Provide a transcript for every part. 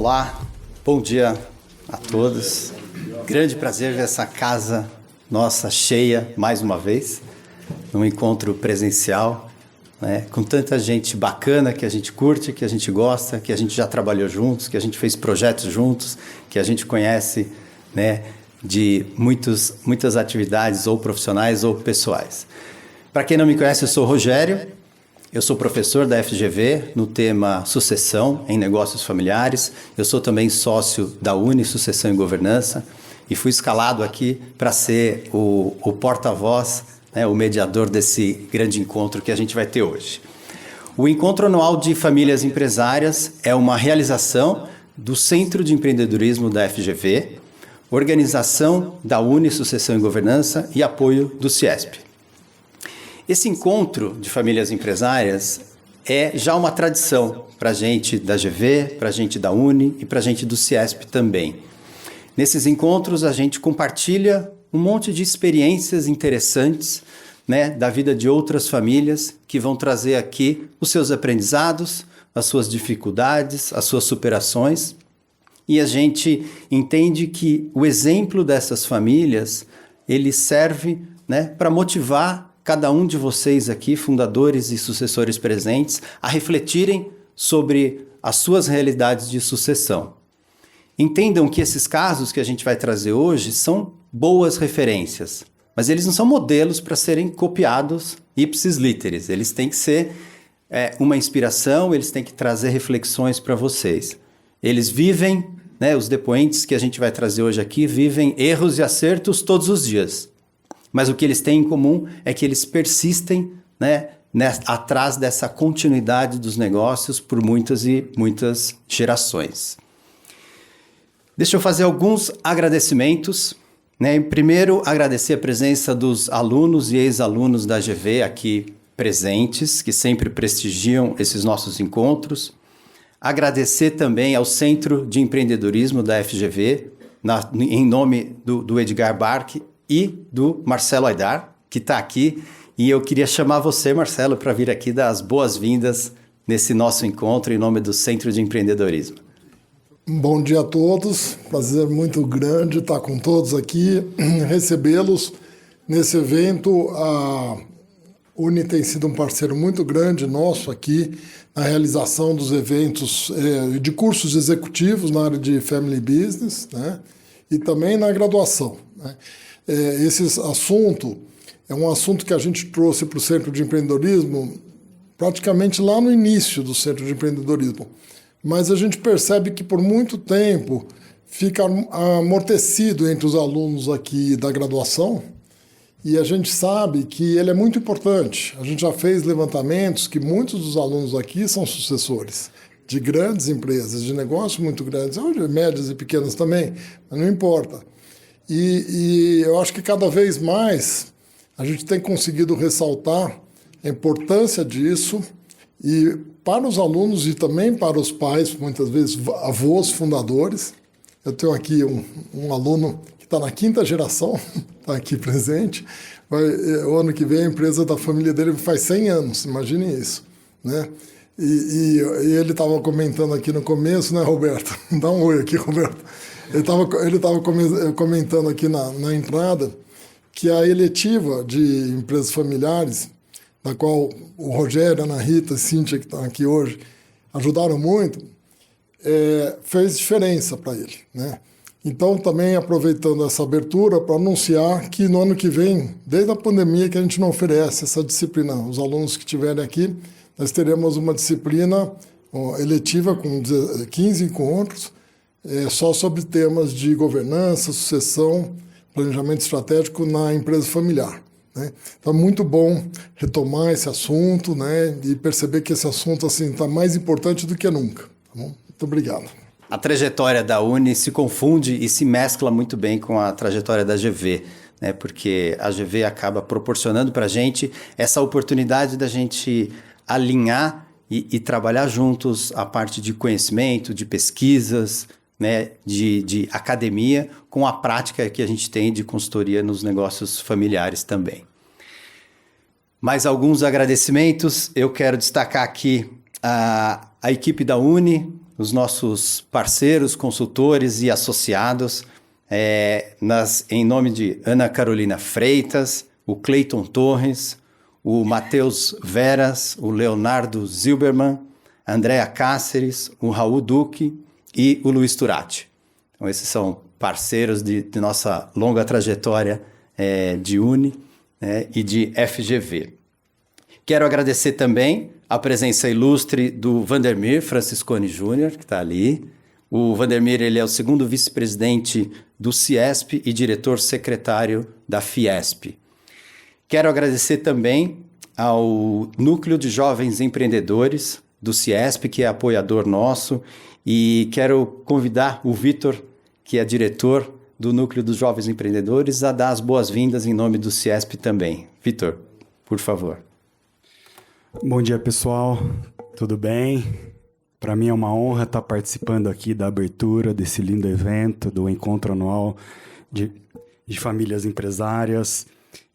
Olá, bom dia a todos. Grande prazer ver essa casa nossa cheia mais uma vez, num encontro presencial, né, com tanta gente bacana que a gente curte, que a gente gosta, que a gente já trabalhou juntos, que a gente fez projetos juntos, que a gente conhece, né, de muitas atividades ou profissionais ou pessoais. Para quem não me conhece, eu sou o Rogério. Eu sou professor da FGV no tema Sucessão em Negócios Familiares. Eu sou também sócio da Uni Sucessão e Governança e fui escalado aqui para ser o porta-voz, né, o mediador desse grande encontro que a gente vai ter hoje. O Encontro Anual de Famílias Empresárias é uma realização do Centro de Empreendedorismo da FGV, organização da Uni Sucessão e Governança e apoio do CIESP. Esse encontro de famílias empresárias é já uma tradição para a gente da GV, para a gente da Uni e para a gente do CIESP também. Nesses encontros a gente compartilha um monte de experiências interessantes, né, da vida de outras famílias que vão trazer aqui os seus aprendizados, as suas dificuldades, as suas superações. E a gente entende que o exemplo dessas famílias, ele serve, né, para motivar cada um de vocês aqui, fundadores e sucessores presentes, a refletirem sobre as suas realidades de sucessão. Entendam que esses casos que a gente vai trazer hoje são boas referências, mas eles não são modelos para serem copiados ipsis literis. Eles têm que ser uma inspiração, eles têm que trazer reflexões para vocês. Eles vivem, né, os depoentes que a gente vai trazer hoje aqui, vivem erros e acertos todos os dias. Mas o que eles têm em comum é que eles persistem, né, atrás dessa continuidade dos negócios por muitas e muitas gerações. Deixa eu fazer alguns agradecimentos, né? Primeiro, agradecer a presença dos alunos e ex-alunos da GV aqui presentes, que sempre prestigiam esses nossos encontros. Agradecer também ao Centro de Empreendedorismo da FGV, em nome do Edgar Barque, e do Marcelo Aidar, que está aqui. E eu queria chamar você, Marcelo, para vir aqui dar as boas-vindas nesse nosso encontro em nome do Centro de Empreendedorismo. Bom dia a todos, prazer muito grande estar com todos aqui, recebê-los nesse evento. A Uni tem sido um parceiro muito grande nosso aqui na realização dos eventos de cursos executivos na área de Family Business, né, e também na graduação, né. Esse assunto é um assunto que a gente trouxe para o Centro de Empreendedorismo praticamente lá no início do Centro de Empreendedorismo. Mas a gente percebe que por muito tempo fica amortecido entre os alunos aqui da graduação e a gente sabe que ele é muito importante. A gente já fez levantamentos que muitos dos alunos aqui são sucessores de grandes empresas, de negócios muito grandes, médias e pequenas também, mas não importa. E eu acho que cada vez mais a gente tem conseguido ressaltar a importância disso e para os alunos e também para os pais, muitas vezes avós fundadores. Eu tenho aqui um aluno que está na 5ª geração, está aqui presente. O ano que vem a empresa da família dele faz 100 anos, imaginem isso, né? E ele estava comentando aqui no começo, né, Roberto? Dá um oi aqui, Roberto. Ele estava comentando aqui na entrada que a eletiva de empresas familiares, na qual o Rogério, a Ana Rita, a Cíntia, que estão aqui hoje, ajudaram muito, fez diferença para ele, né? Então, também aproveitando essa abertura para anunciar que no ano que vem, desde a pandemia, que a gente não oferece essa disciplina. Os alunos que estiverem aqui, nós teremos uma disciplina eletiva com 15 encontros, só sobre temas de governança, sucessão, planejamento estratégico na empresa familiar, né? Então, é muito bom retomar esse assunto, né, e perceber que esse assunto está mais importante do que nunca. Tá bom? Muito obrigado. A trajetória da Uni se confunde e se mescla muito bem com a trajetória da GV, né, porque a GV acaba proporcionando para a gente essa oportunidade da gente alinhar e trabalhar juntos a parte de conhecimento, de pesquisas, né, de academia, com a prática que a gente tem de consultoria nos negócios familiares também. Mais alguns agradecimentos. Eu quero destacar aqui a equipe da Uni, os nossos parceiros, consultores e associados, em nome de Ana Carolina Freitas, o Cleiton Torres, o Matheus Veras, o Leonardo Zilberman, a Andréa Cáceres, o Raul Duque e o Luiz Turati. Então, esses são parceiros de nossa longa trajetória de UNE, e de FGV. Quero agradecer também a presença ilustre do Vandermir Franciscone Júnior, que está ali. O Vandermir, ele é o segundo vice-presidente do CIESP e diretor-secretário da Fiesp. Quero agradecer também ao Núcleo de Jovens Empreendedores do CIESP, que é apoiador nosso, e quero convidar o Vitor, que é diretor do Núcleo dos Jovens Empreendedores, a dar as boas-vindas em nome do CIESP também. Vitor, por favor. Bom dia, pessoal. Tudo bem? Para mim é uma honra estar participando aqui da abertura desse lindo evento, do encontro anual de famílias empresárias.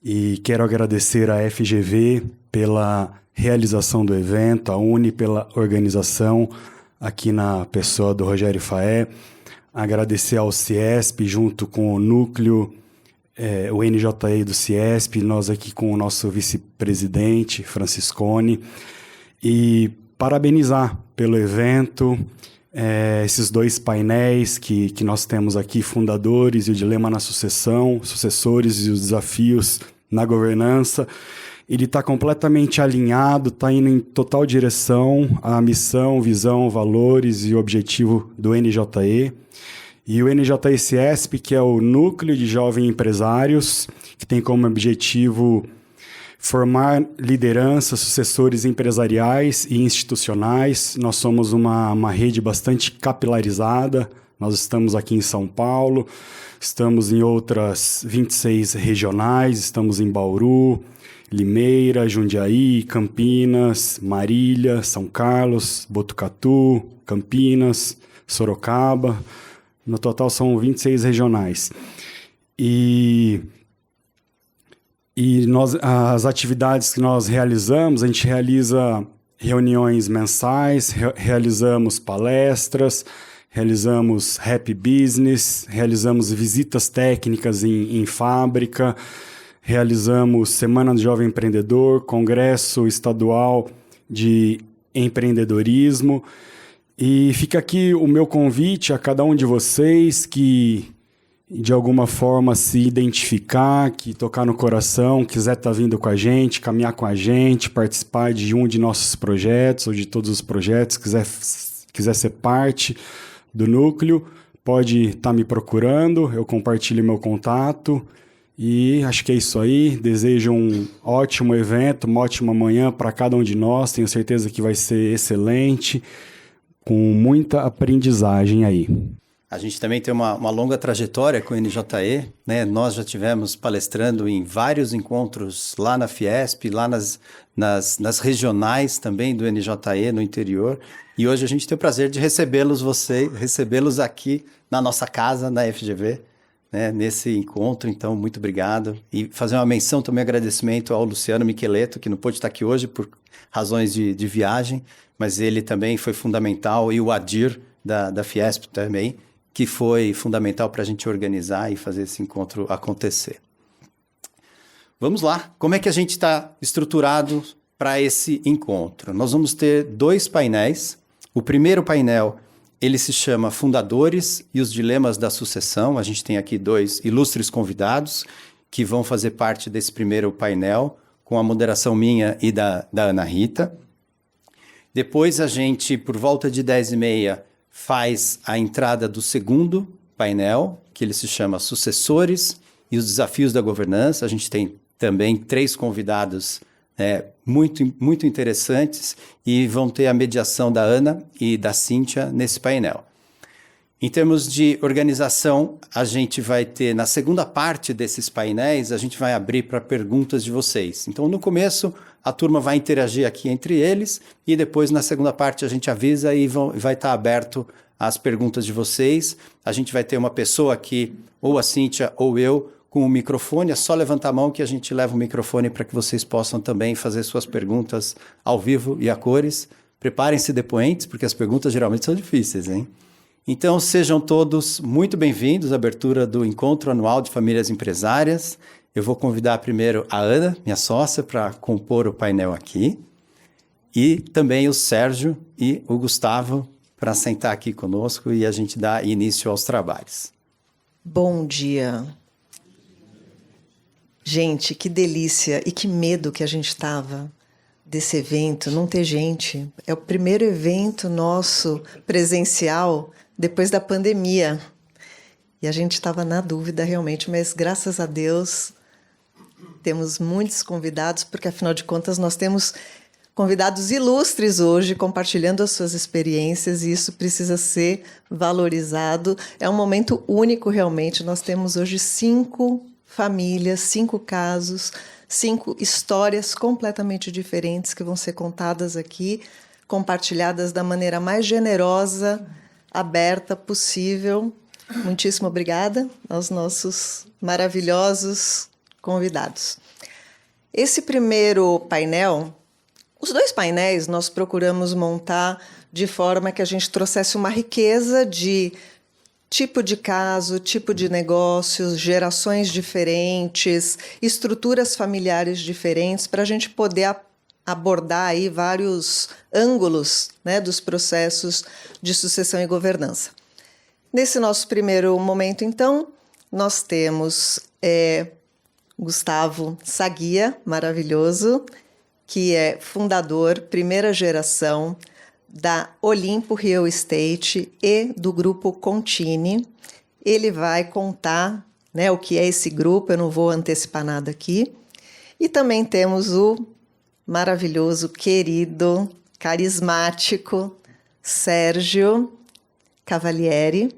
E quero agradecer à FGV pela realização do evento, a UNE pela organização, aqui na pessoa do Rogério Faé. Agradecer ao CIESP, junto com o núcleo, o NJE do CIESP, nós aqui com o nosso vice-presidente, Franciscone, e parabenizar pelo evento, esses 2 painéis que nós temos aqui, fundadores e o dilema na sucessão, sucessores e os desafios na governança. Ele está completamente alinhado, está indo em total direção à missão, visão, valores e objetivo do NJE. E o NJE CIESP, que é o Núcleo de Jovens Empresários, que tem como objetivo formar lideranças, sucessores empresariais e institucionais. Nós somos uma rede bastante capilarizada. Nós estamos aqui em São Paulo, estamos em outras 26 regionais, estamos em Bauru, Limeira, Jundiaí, Campinas, Marília, São Carlos, Botucatu, Campinas, Sorocaba. No total são 26 regionais. E as atividades que nós realizamos, a gente realiza reuniões mensais, realizamos palestras, realizamos Happy Business, realizamos visitas técnicas em fábrica, realizamos Semana do Jovem Empreendedor, Congresso Estadual de Empreendedorismo. E fica aqui o meu convite a cada um de vocês que, de alguma forma, se identificar, que tocar no coração, quiser estar vindo com a gente, caminhar com a gente, participar de um de nossos projetos ou de todos os projetos, quiser ser parte do núcleo, pode estar me procurando, eu compartilho meu contato. E acho que é isso aí. Desejo um ótimo evento, uma ótima manhã para cada um de nós. Tenho certeza que vai ser excelente, com muita aprendizagem aí. A gente também tem uma longa trajetória com o NJE, né? Nós já tivemos palestrando em vários encontros lá na Fiesp, lá nas regionais também do NJE no interior. E hoje a gente tem o prazer de recebê-los aqui na nossa casa, na FGV, né? Nesse encontro. Então, muito obrigado. E fazer uma menção também, agradecimento ao Luciano Micheleto, que não pôde estar aqui hoje por razões de viagem, mas ele também foi fundamental, e o Adir da Fiesp também, que foi fundamental para a gente organizar e fazer esse encontro acontecer. Vamos lá, como é que a gente está estruturado para esse encontro? Nós vamos ter 2 painéis. O primeiro painel, ele se chama Fundadores e os Dilemas da Sucessão. A gente tem aqui 2 ilustres convidados que vão fazer parte desse primeiro painel, com a moderação minha e da Ana Rita. Depois a gente, por volta de 10h30, faz a entrada do segundo painel, que ele se chama Sucessores e os Desafios da Governança. A gente tem também 3 convidados muito, muito interessantes e vão ter a mediação da Ana e da Cíntia nesse painel. Em termos de organização, a gente vai ter, na segunda parte desses painéis, a gente vai abrir para perguntas de vocês. Então, no começo, a turma vai interagir aqui entre eles e depois, na segunda parte, a gente avisa e vai estar aberto às perguntas de vocês. A gente vai ter uma pessoa aqui, ou a Cíntia ou eu, com o microfone. É só levantar a mão que a gente leva o microfone para que vocês possam também fazer suas perguntas ao vivo e a cores, Preparem-se, depoentes, porque as perguntas geralmente são difíceis, hein? Então, sejam todos muito bem-vindos à abertura do Encontro Anual de Famílias Empresárias. Eu vou convidar primeiro a Ana, minha sócia, para compor o painel aqui, e também o Sérgio e o Gustavo para sentar aqui conosco e a gente dar início aos trabalhos. Bom dia. Gente, que delícia e que medo que a gente estava desse evento, não ter gente. É o primeiro evento nosso presencial depois da pandemia. E a gente estava na dúvida realmente, mas graças a Deus temos muitos convidados, porque afinal de contas nós temos convidados ilustres hoje compartilhando as suas experiências e isso precisa ser valorizado. É um momento único realmente. Nós temos hoje 5 famílias, 5 casos, 5 histórias completamente diferentes que vão ser contadas aqui, compartilhadas da maneira mais generosa, aberta possível. Muitíssimo obrigada aos nossos maravilhosos convidados. Esse primeiro painel, os 2 painéis nós procuramos montar de forma que a gente trouxesse uma riqueza de tipo de caso, tipo de negócios, gerações diferentes, estruturas familiares diferentes, para a gente poder abordar aí vários ângulos, né, dos processos de sucessão e governança. Nesse nosso primeiro momento, então, nós temos Gustavo Saguia, maravilhoso, que é fundador, primeira geração, da Olimpo Real Estate e do grupo Contini. Ele vai contar, né, o que é esse grupo, eu não vou antecipar nada aqui. E também temos o maravilhoso, querido, carismático Sérgio Cavalieri.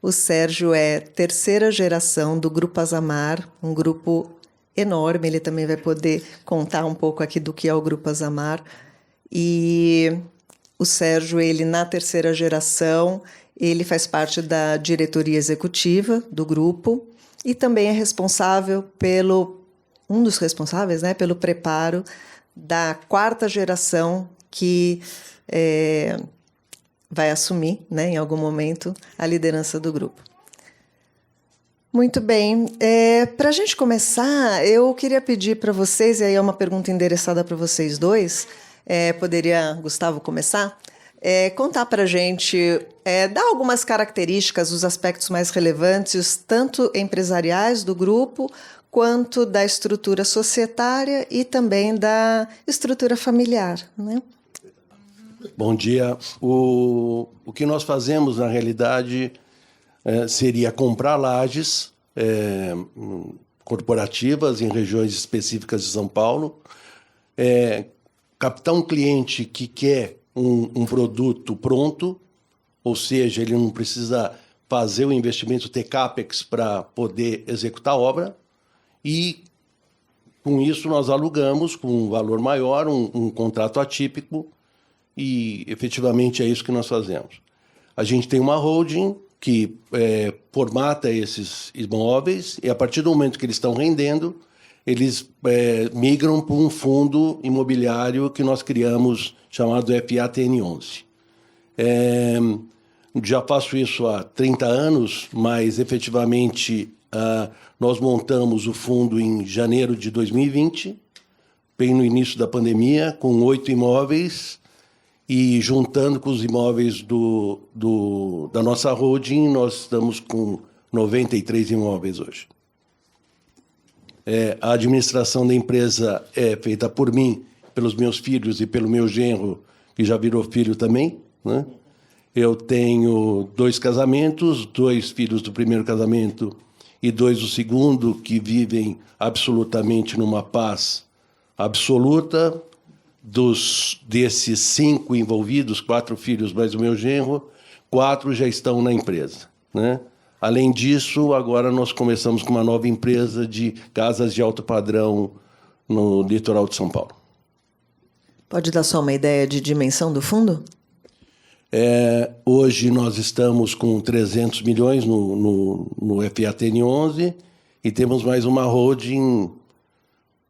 O Sérgio é terceira geração do Grupo Azamar, um grupo enorme. Ele também vai poder contar um pouco aqui do que é o Grupo Azamar. E o Sérgio, ele na terceira geração, ele faz parte da diretoria executiva do grupo e também é responsável um dos responsáveis, né, pelo preparo da 4ª geração que vai assumir, né, em algum momento, a liderança do grupo. Muito bem. Para a gente começar, eu queria pedir para vocês, e aí é uma pergunta endereçada para vocês dois, poderia Gustavo começar? Contar para a gente, dar algumas características, os aspectos mais relevantes, tanto empresariais do grupo, quanto da estrutura societária e também da estrutura familiar, né? Bom dia. O que nós fazemos, na realidade, seria comprar lajes corporativas em regiões específicas de São Paulo, captar um cliente que quer um produto pronto, ou seja, ele não precisa fazer o investimento, ter CAPEX para poder executar a obra, e com isso nós alugamos com um valor maior, um contrato atípico, e efetivamente é isso que nós fazemos. A gente tem uma holding que formata esses imóveis e a partir do momento que eles estão rendendo, eles migram para um fundo imobiliário que nós criamos, chamado FATN11. Já faço isso há 30 anos, mas efetivamente nós montamos o fundo em janeiro de 2020, bem no início da pandemia, com 8 imóveis, e juntando com os imóveis da nossa holding, nós estamos com 93 imóveis hoje. A administração da empresa é feita por mim, pelos meus filhos e pelo meu genro, que já virou filho também, né? Eu tenho 2 casamentos, 2 filhos do primeiro casamento e 2 do segundo, que vivem absolutamente numa paz absoluta. Desses 5 envolvidos, 4 filhos mais o meu genro, 4 já estão na empresa, né? Além disso, agora nós começamos com uma nova empresa de casas de alto padrão no litoral de São Paulo. Pode dar só uma ideia de dimensão do fundo? Hoje nós estamos com 300 milhões no FATN11 e temos mais uma holding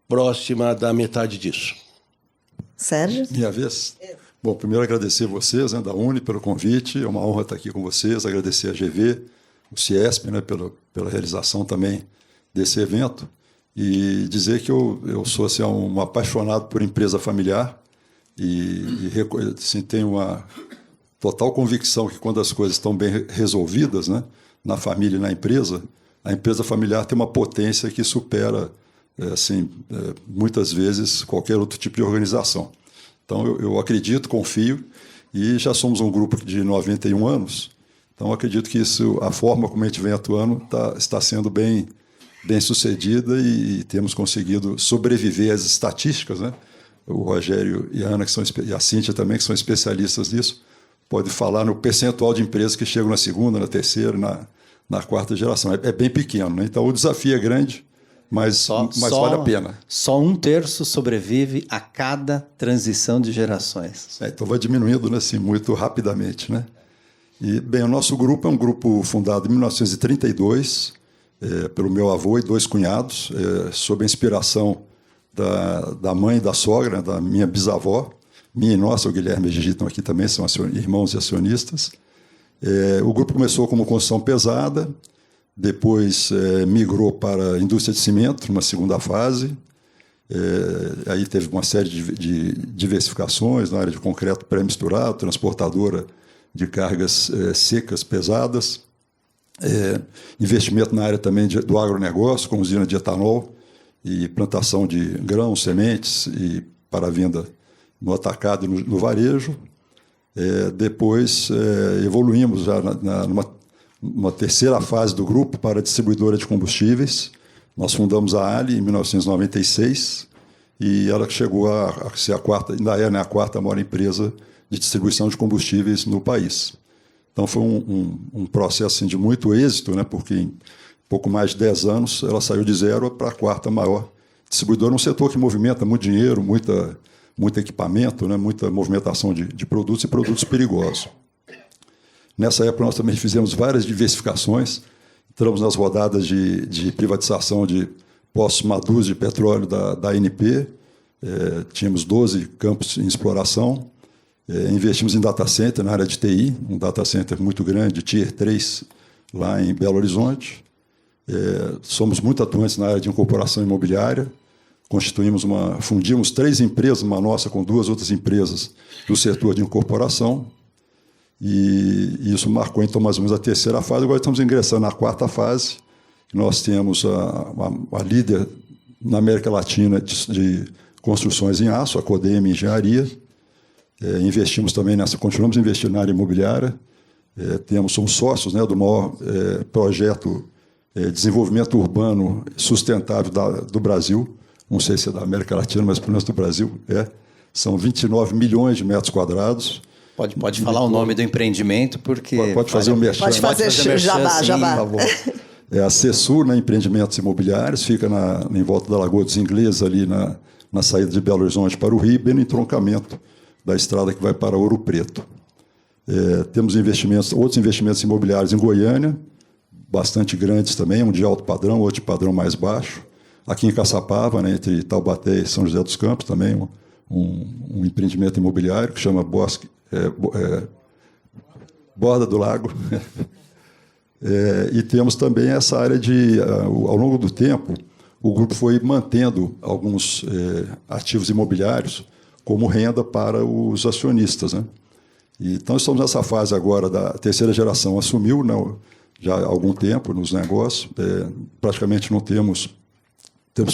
próxima da metade disso. Sérgio? Minha vez? Bom, primeiro agradecer vocês, né, da Uni, pelo convite. É uma honra estar aqui com vocês. Agradecer a GV, o Ciesp, né, pela realização também desse evento. E dizer que eu sou assim, um apaixonado por empresa familiar e assim, tenho uma total convicção que quando as coisas estão bem resolvidas, né, na família e na empresa, a empresa familiar tem uma potência que supera muitas vezes qualquer outro tipo de organização. Então, eu acredito, confio, e já somos um grupo de 91 anos, então acredito que a forma como a gente vem atuando está sendo bem sucedida e temos conseguido sobreviver às estatísticas, né? O Rogério e a Ana, e a Cíntia também, que são especialistas nisso, podem falar no percentual de empresas que chegam na segunda, na terceira, na quarta geração. É bem pequeno, né? Então, o desafio é grande, mas vale a pena. Só 1/3 sobrevive a cada transição de gerações. Então vai diminuindo, né, assim, muito rapidamente, né? E, bem, o nosso grupo é um grupo fundado em 1932 pelo meu avô e 2 cunhados, sob a inspiração da mãe e da sogra, da minha bisavó. Minha e nossa, o Guilherme e a Gigi estão aqui também, são irmãos e acionistas. O grupo começou como construção pesada, depois migrou para a indústria de cimento, numa segunda fase. Aí teve uma série de diversificações na área de concreto pré-misturado, transportadora de cargas secas, pesadas. Investimento na área também do agronegócio, com usina de etanol e plantação de grãos, sementes e para venda no atacado e no varejo. Depois evoluímos já numa terceira fase do grupo para a distribuidora de combustíveis. Nós fundamos a Ali em 1996 e ela chegou a ser a quarta, ainda é, né, a quarta maior empresa de distribuição de combustíveis no país. Então foi um processo assim, de muito êxito, né, porque em pouco mais de 10 anos ela saiu de 0 para a quarta maior distribuidora, num setor que movimenta muito dinheiro, muito equipamento, né, muita movimentação de produtos e produtos perigosos. Nessa época, nós também fizemos várias diversificações. Entramos nas rodadas de privatização de postos maduros de petróleo da ANP. Tínhamos 12 campos em exploração. Investimos em data center, na área de TI, um data center muito grande, Tier 3, lá em Belo Horizonte. Somos muito atuantes na área de incorporação imobiliária. Fundimos 3 empresas, uma nossa com 2 outras empresas do setor de incorporação. E isso marcou, então, mais ou menos a terceira fase. Agora estamos ingressando na quarta fase. Nós temos a líder na América Latina de construções em aço, a Codem Engenharia. Investimos também continuamos investindo na área imobiliária. Somos sócios, né, do maior projeto de desenvolvimento urbano sustentável do Brasil. Não sei se é da América Latina, mas pelo menos do Brasil. São 29 milhões de metros quadrados. Pode falar o nome do empreendimento, porque... Pode fazer um merchan. Pode fazer jabá. Tá bom. A Cessur, né, Empreendimentos Imobiliários, fica em volta da Lagoa dos Ingleses, ali na saída de Belo Horizonte para o Rio, bem no entroncamento da estrada que vai para Ouro Preto. Temos outros investimentos imobiliários em Goiânia, bastante grandes também, um de alto padrão, outro de padrão mais baixo. Aqui em Caçapava, né, entre Taubaté e São José dos Campos, também um empreendimento imobiliário que chama Borda do Lago. E temos também essa área ao longo do tempo, o grupo foi mantendo alguns ativos imobiliários como renda para os acionistas, né? Então, estamos nessa fase agora da terceira geração, assumiu, né, já há algum tempo nos negócios, praticamente não temos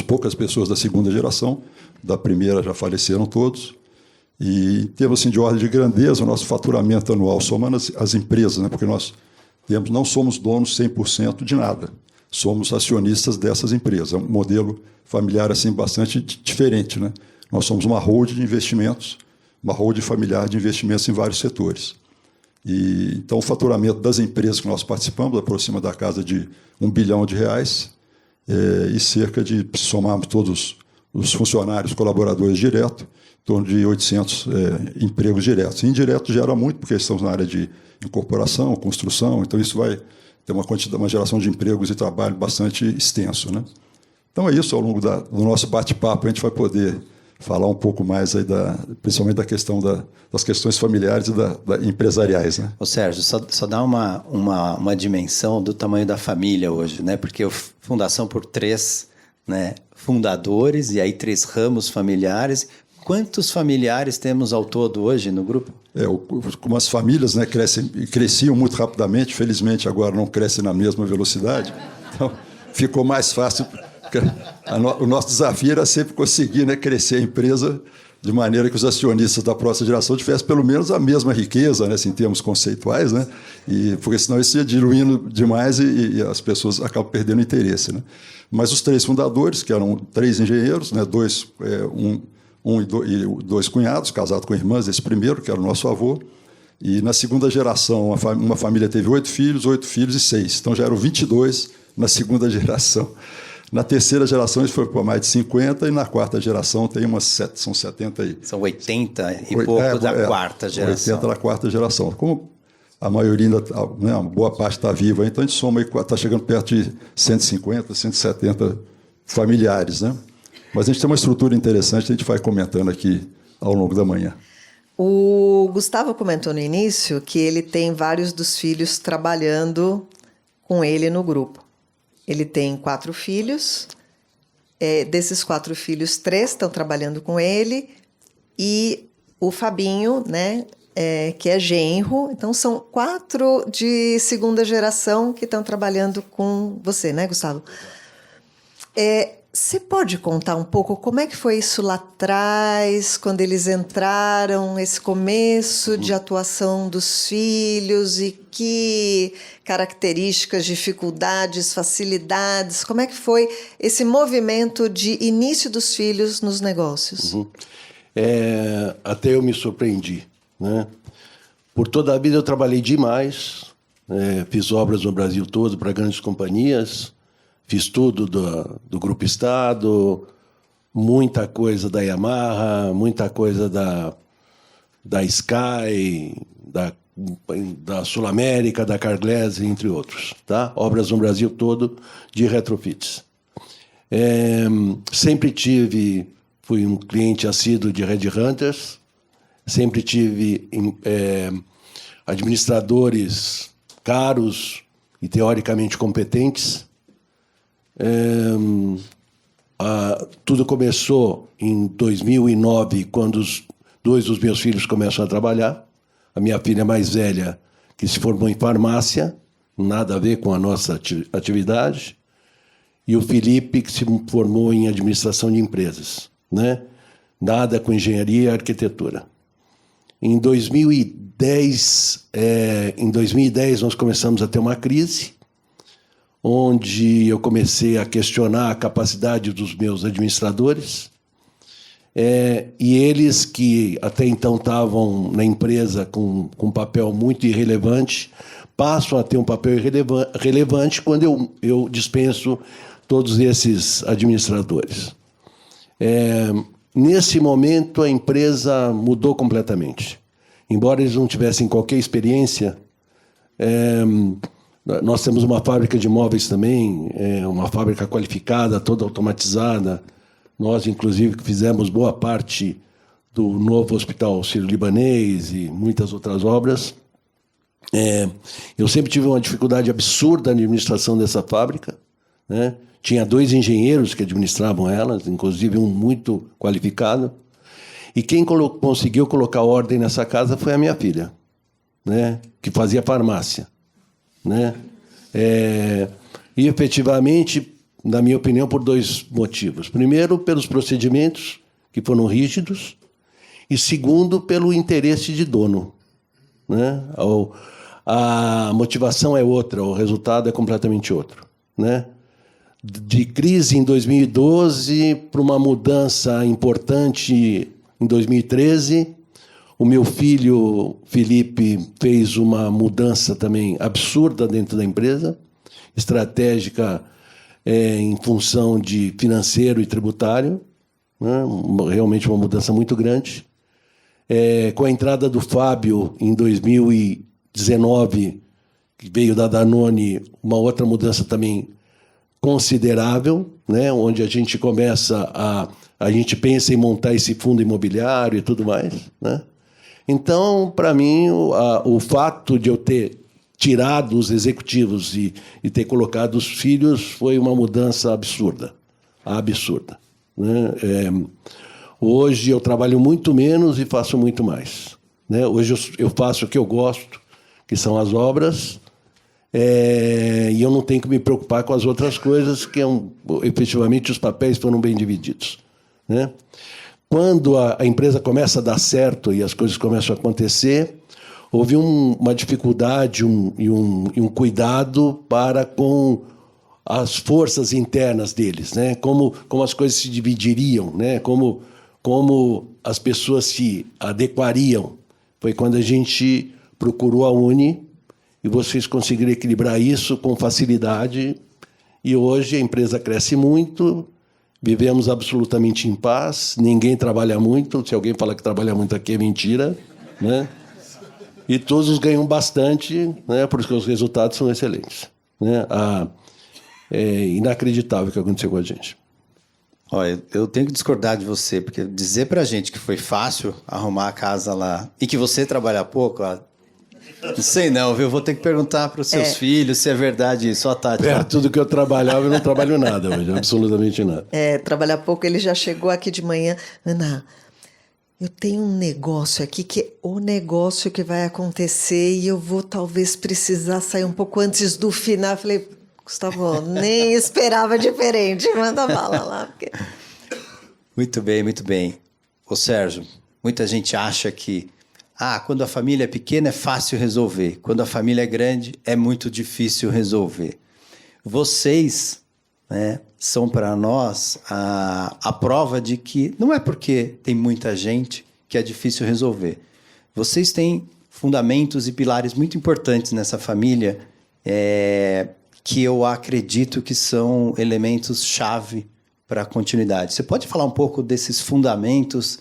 poucas pessoas da segunda geração, da primeira já faleceram todos. E em termos assim, de ordem de grandeza, o nosso faturamento anual, somando as empresas, né, porque nós não somos donos 100% de nada, somos acionistas dessas empresas. É um modelo familiar assim, bastante diferente, né? Nós somos uma holding de investimentos, uma holding familiar de investimentos em vários setores. Então, o faturamento das empresas que nós participamos aproxima da casa de R$1 bilhão, e cerca de, se somarmos todos os funcionários, colaboradores diretos, em torno de 800 empregos diretos. E indireto gera muito, porque estamos na área de incorporação, construção, então isso vai ter uma geração de empregos e trabalho bastante extenso, né? Então é isso, ao longo do nosso bate-papo a gente vai poder falar um pouco mais aí principalmente da questão das questões familiares e empresariais, né? Ô Sérgio, só dá uma dimensão do tamanho da família hoje, né? Porque fundação por 3, né, fundadores e aí 3 ramos familiares. Quantos familiares temos ao todo hoje no grupo? Como as famílias, né, cresciam muito rapidamente, felizmente agora não crescem na mesma velocidade, então ficou mais fácil. O nosso desafio era sempre conseguir, né, crescer a empresa de maneira que os acionistas da próxima geração tivessem pelo menos a mesma riqueza, né, assim, em termos conceituais, né, porque senão isso ia diluindo demais e as pessoas acabam perdendo interesse, né. Mas os 3 fundadores, que eram 3 engenheiros, né, 2 e 2 cunhados, casados com irmãs, esse primeiro, que era o nosso avô, e na segunda geração uma família teve 8 filhos e 6, então já eram 22 na segunda geração. Na terceira geração isso foi para mais de 50 e na quarta geração tem são 70 aí. São 80 e pouco da quarta geração. 80 da quarta geração. Como a maioria ainda, né, uma boa parte está viva, então a gente soma aí, está chegando perto de 150, 170 familiares, né? Mas a gente tem uma estrutura interessante, a gente vai comentando aqui ao longo da manhã. O Gustavo comentou no início que ele tem vários dos filhos trabalhando com ele no grupo. Ele tem 4 filhos, desses 4 filhos, 3 estão trabalhando com ele, e o Fabinho, né, que é genro. Então, são 4 de segunda geração que estão trabalhando com você, né, Gustavo? Você pode contar um pouco como é que foi isso lá atrás, quando eles entraram, esse começo de atuação dos filhos e que características, dificuldades, facilidades, como é que foi esse movimento de início dos filhos nos negócios? Até eu me surpreendi, né? Por toda a vida eu trabalhei demais, fiz obras no Brasil todo para grandes companhias. Fiz tudo do Grupo Estado, muita coisa da Yamaha, muita coisa da Sky, da Sul América, da Carglass, entre outros. Tá? Obras no Brasil todo de retrofits. Fui um cliente assíduo de Red Hunters, sempre tive administradores caros e teoricamente competentes. Tudo começou em 2009, quando 2 dos meus filhos começam a trabalhar. A minha filha mais velha, que se formou em farmácia, nada a ver com a nossa atividade, e o Felipe, que se formou em administração de empresas, né? Nada com engenharia e arquitetura. Em 2010, nós começamos a ter uma crise, onde eu comecei a questionar a capacidade dos meus administradores, e eles que até então estavam na empresa com um papel muito irrelevante, passam a ter um papel relevante quando eu dispenso todos esses administradores. Nesse momento, a empresa mudou completamente. Embora eles não tivessem qualquer experiência, nós temos uma fábrica de móveis também, uma fábrica qualificada, toda automatizada. Nós, inclusive, fizemos boa parte do novo Hospital Sírio-Libanês e muitas outras obras. Eu sempre tive uma dificuldade absurda na administração dessa fábrica, né? Tinha 2 engenheiros que administravam elas, inclusive um muito qualificado. E quem conseguiu colocar ordem nessa casa foi a minha filha, né? Que fazia farmácia, né? E, efetivamente, na minha opinião, por 2 motivos. Primeiro, pelos procedimentos, que foram rígidos, e segundo, pelo interesse de dono, né? A motivação é outra, o resultado é completamente outro, né? De crise em 2012 para uma mudança importante em 2013, o meu filho, Felipe, fez uma mudança também absurda dentro da empresa, estratégica em função de financeiro e tributário, né? Realmente uma mudança muito grande. Com a entrada do Fábio em 2019, que veio da Danone, uma outra mudança também considerável, né? Onde a gente a gente pensa em montar esse fundo imobiliário e tudo mais, né? Então, para mim, o fato de eu ter tirado os executivos e ter colocado os filhos foi uma mudança absurda, né? Hoje eu trabalho muito menos e faço muito mais, né? Hoje eu faço o que eu gosto, que são as obras, e eu não tenho que me preocupar com as outras coisas, que efetivamente os papéis foram bem divididos, né? Quando a empresa começa a dar certo e as coisas começam a acontecer, houve uma dificuldade e um cuidado para com as forças internas deles, né? Como as coisas se dividiriam, né? Como as pessoas se adequariam. Foi quando a gente procurou a Uni e vocês conseguiram equilibrar isso com facilidade. E hoje a empresa cresce muito, vivemos absolutamente em paz, ninguém trabalha muito. Se alguém fala que trabalha muito aqui é mentira, né? E todos ganham bastante, né? Porque os resultados são excelentes, né? É inacreditável o que aconteceu com a gente. Olha, eu tenho que discordar de você, porque dizer pra gente que foi fácil arrumar a casa lá e que você trabalha pouco, não sei não, viu? Vou ter que perguntar para os seus filhos se é verdade isso. Ó, Tati. Perto do que eu trabalhava, eu não trabalho nada hoje, absolutamente nada. Trabalhar pouco, ele já chegou aqui de manhã. Ana, eu tenho um negócio aqui que é o negócio que vai acontecer e eu vou talvez precisar sair um pouco antes do final. Eu falei, Gustavo, nem esperava diferente, manda bala lá. Porque... Muito bem, muito bem. Ô Sérgio, muita gente acha que quando a família é pequena é fácil resolver, quando a família é grande é muito difícil resolver. Vocês, né, são para nós a prova de que não é porque tem muita gente que é difícil resolver. Vocês têm fundamentos e pilares muito importantes nessa família, que eu acredito que são elementos-chave para a continuidade. Você pode falar um pouco desses fundamentos,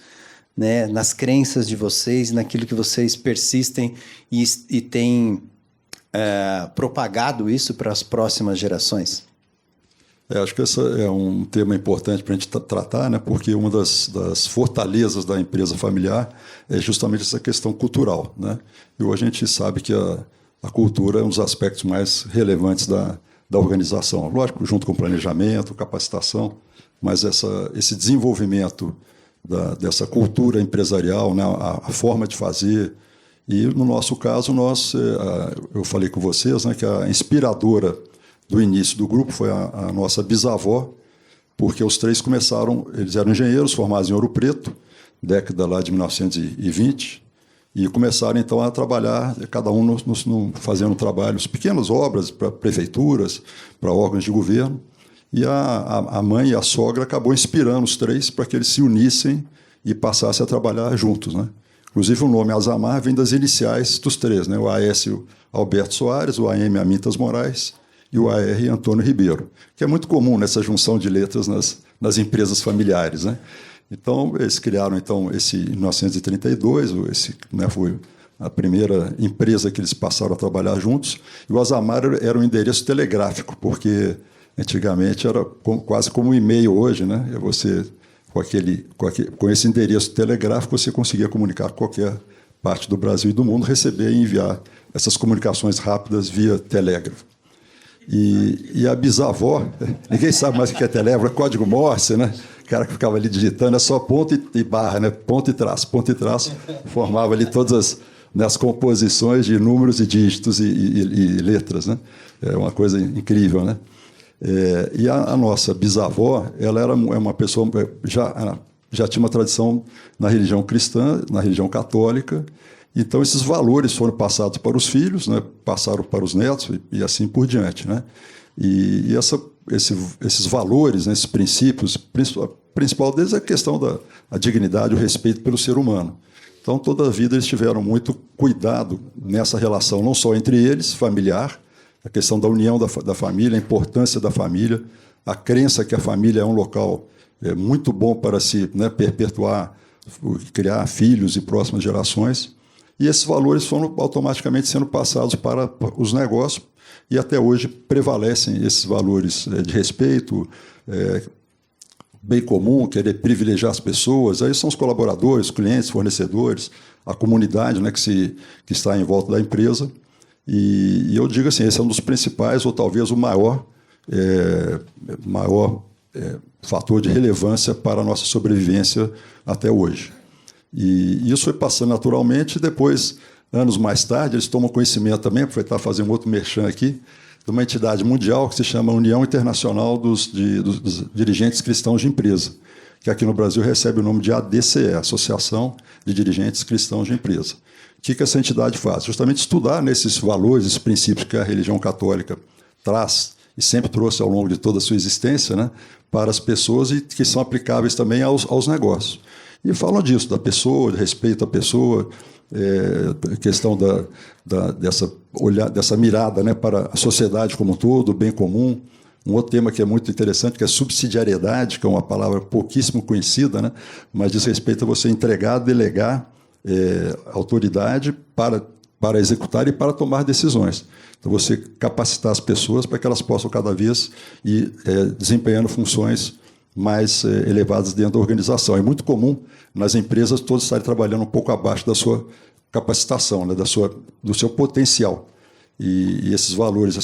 né, nas crenças de vocês, naquilo que vocês persistem e têm propagado isso para as próximas gerações? Acho que esse é um tema importante para a gente tratar, né? Porque uma das fortalezas da empresa familiar é justamente essa questão cultural, né? E hoje a gente sabe que a cultura é um dos aspectos mais relevantes da organização. Lógico, junto com planejamento, capacitação, mas esse desenvolvimento dessa cultura empresarial, né? A forma de fazer. E, no nosso caso, eu falei com vocês, né, que a inspiradora do início do grupo foi a nossa bisavó, porque os três eles eram engenheiros formados em Ouro Preto, década lá de 1920, e começaram então a trabalhar, cada um fazendo trabalhos, pequenas obras para prefeituras, para órgãos de governo, e a mãe e a sogra acabou inspirando os três para que eles se unissem e passassem a trabalhar juntos, né? Inclusive o nome Azamar vem das iniciais dos três, né? O Aécio Alberto Soares, o AM Amintas Moraes e o AR Antônio Ribeiro, que é muito comum nessa junção de letras nas empresas familiares, né? Então, eles criaram então, em 1932, né, foi a primeira empresa que eles passaram a trabalhar juntos, e o Azamar era um endereço telegráfico, porque antigamente era quase como um e-mail hoje, né? Você, com esse endereço telegráfico, você conseguia comunicar com qualquer parte do Brasil e do mundo, receber e enviar essas comunicações rápidas via telégrafo. E a bisavó, ninguém sabe mais o que é telégrafo, é código Morse, né? O cara que ficava ali digitando, é só ponto e barra, né? Ponto e traço, formava ali todas as composições de números e dígitos e letras, né? É uma coisa incrível, né? E a nossa bisavó, ela era uma pessoa, já tinha uma tradição na religião cristã, na religião católica. Então, esses valores foram passados para os filhos, né? Passaram para os netos e assim por diante, né? E esses valores, né? Esses princípios, a principal deles é a questão da dignidade, o respeito pelo ser humano. Então, toda a vida eles tiveram muito cuidado nessa relação, não só entre eles, familiar, a questão da união da família, a importância da família, a crença que a família é um local muito bom para se, né, perpetuar, criar filhos e próximas gerações. E esses valores foram automaticamente sendo passados para os negócios. e até hoje prevalecem esses valores de respeito, bem comum, querer privilegiar as pessoas. Aí são os colaboradores, os clientes, fornecedores, a comunidade, né, que está em volta da empresa. E eu digo assim, esse é um dos principais, ou talvez o maior fator de relevância para a nossa sobrevivência até hoje. E isso foi passando naturalmente, e depois, anos mais tarde, eles tomam conhecimento também, aproveitar para fazer um outro merchan aqui, de uma entidade mundial que se chama União Internacional dos Dirigentes Cristãos de Empresa, que aqui no Brasil recebe o nome de ADCE, Associação de Dirigentes Cristãos de Empresa. O que essa entidade faz? Justamente estudar nesses valores, esses princípios que a religião católica traz e sempre trouxe ao longo de toda a sua existência, né, para as pessoas e que são aplicáveis também aos negócios. E falam disso, da pessoa, de respeito à pessoa, questão dessa mirada, né, para a sociedade como um todo, o bem comum. Um outro tema que é muito interessante, que é subsidiariedade, que é uma palavra pouquíssimo conhecida, né, mas diz respeito a você entregar, delegar autoridade para executar e para tomar decisões. Então, você capacitar as pessoas para que elas possam cada vez ir desempenhando funções mais elevadas dentro da organização. É muito comum nas empresas todos estarem trabalhando um pouco abaixo da sua capacitação, né, do seu potencial. E esses valores,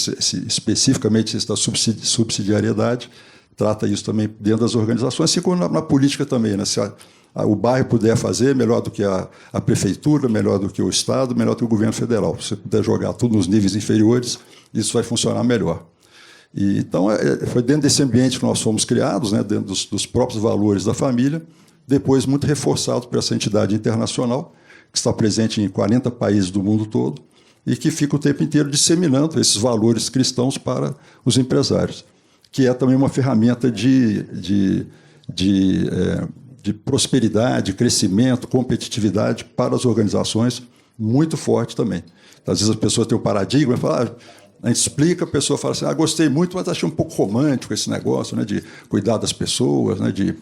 especificamente esse da subsidiariedade, trata isso também dentro das organizações, assim como na política também, né? Se o bairro puder fazer, melhor do que a prefeitura, melhor do que o Estado, melhor do que o governo federal. Se você puder jogar tudo nos níveis inferiores, isso vai funcionar melhor. E, então, foi dentro desse ambiente que nós fomos criados, né, dentro dos próprios valores da família, depois muito reforçado por essa entidade internacional, que está presente em 40 países do mundo todo, e que fica o tempo inteiro disseminando esses valores cristãos para os empresários, que é também uma ferramenta de prosperidade, crescimento, competitividade para as organizações, muito forte também. Às vezes as pessoas têm um paradigma e falam, a gente explica, a pessoa fala assim, gostei muito, mas achei um pouco romântico esse negócio, né, de cuidar das pessoas, né, de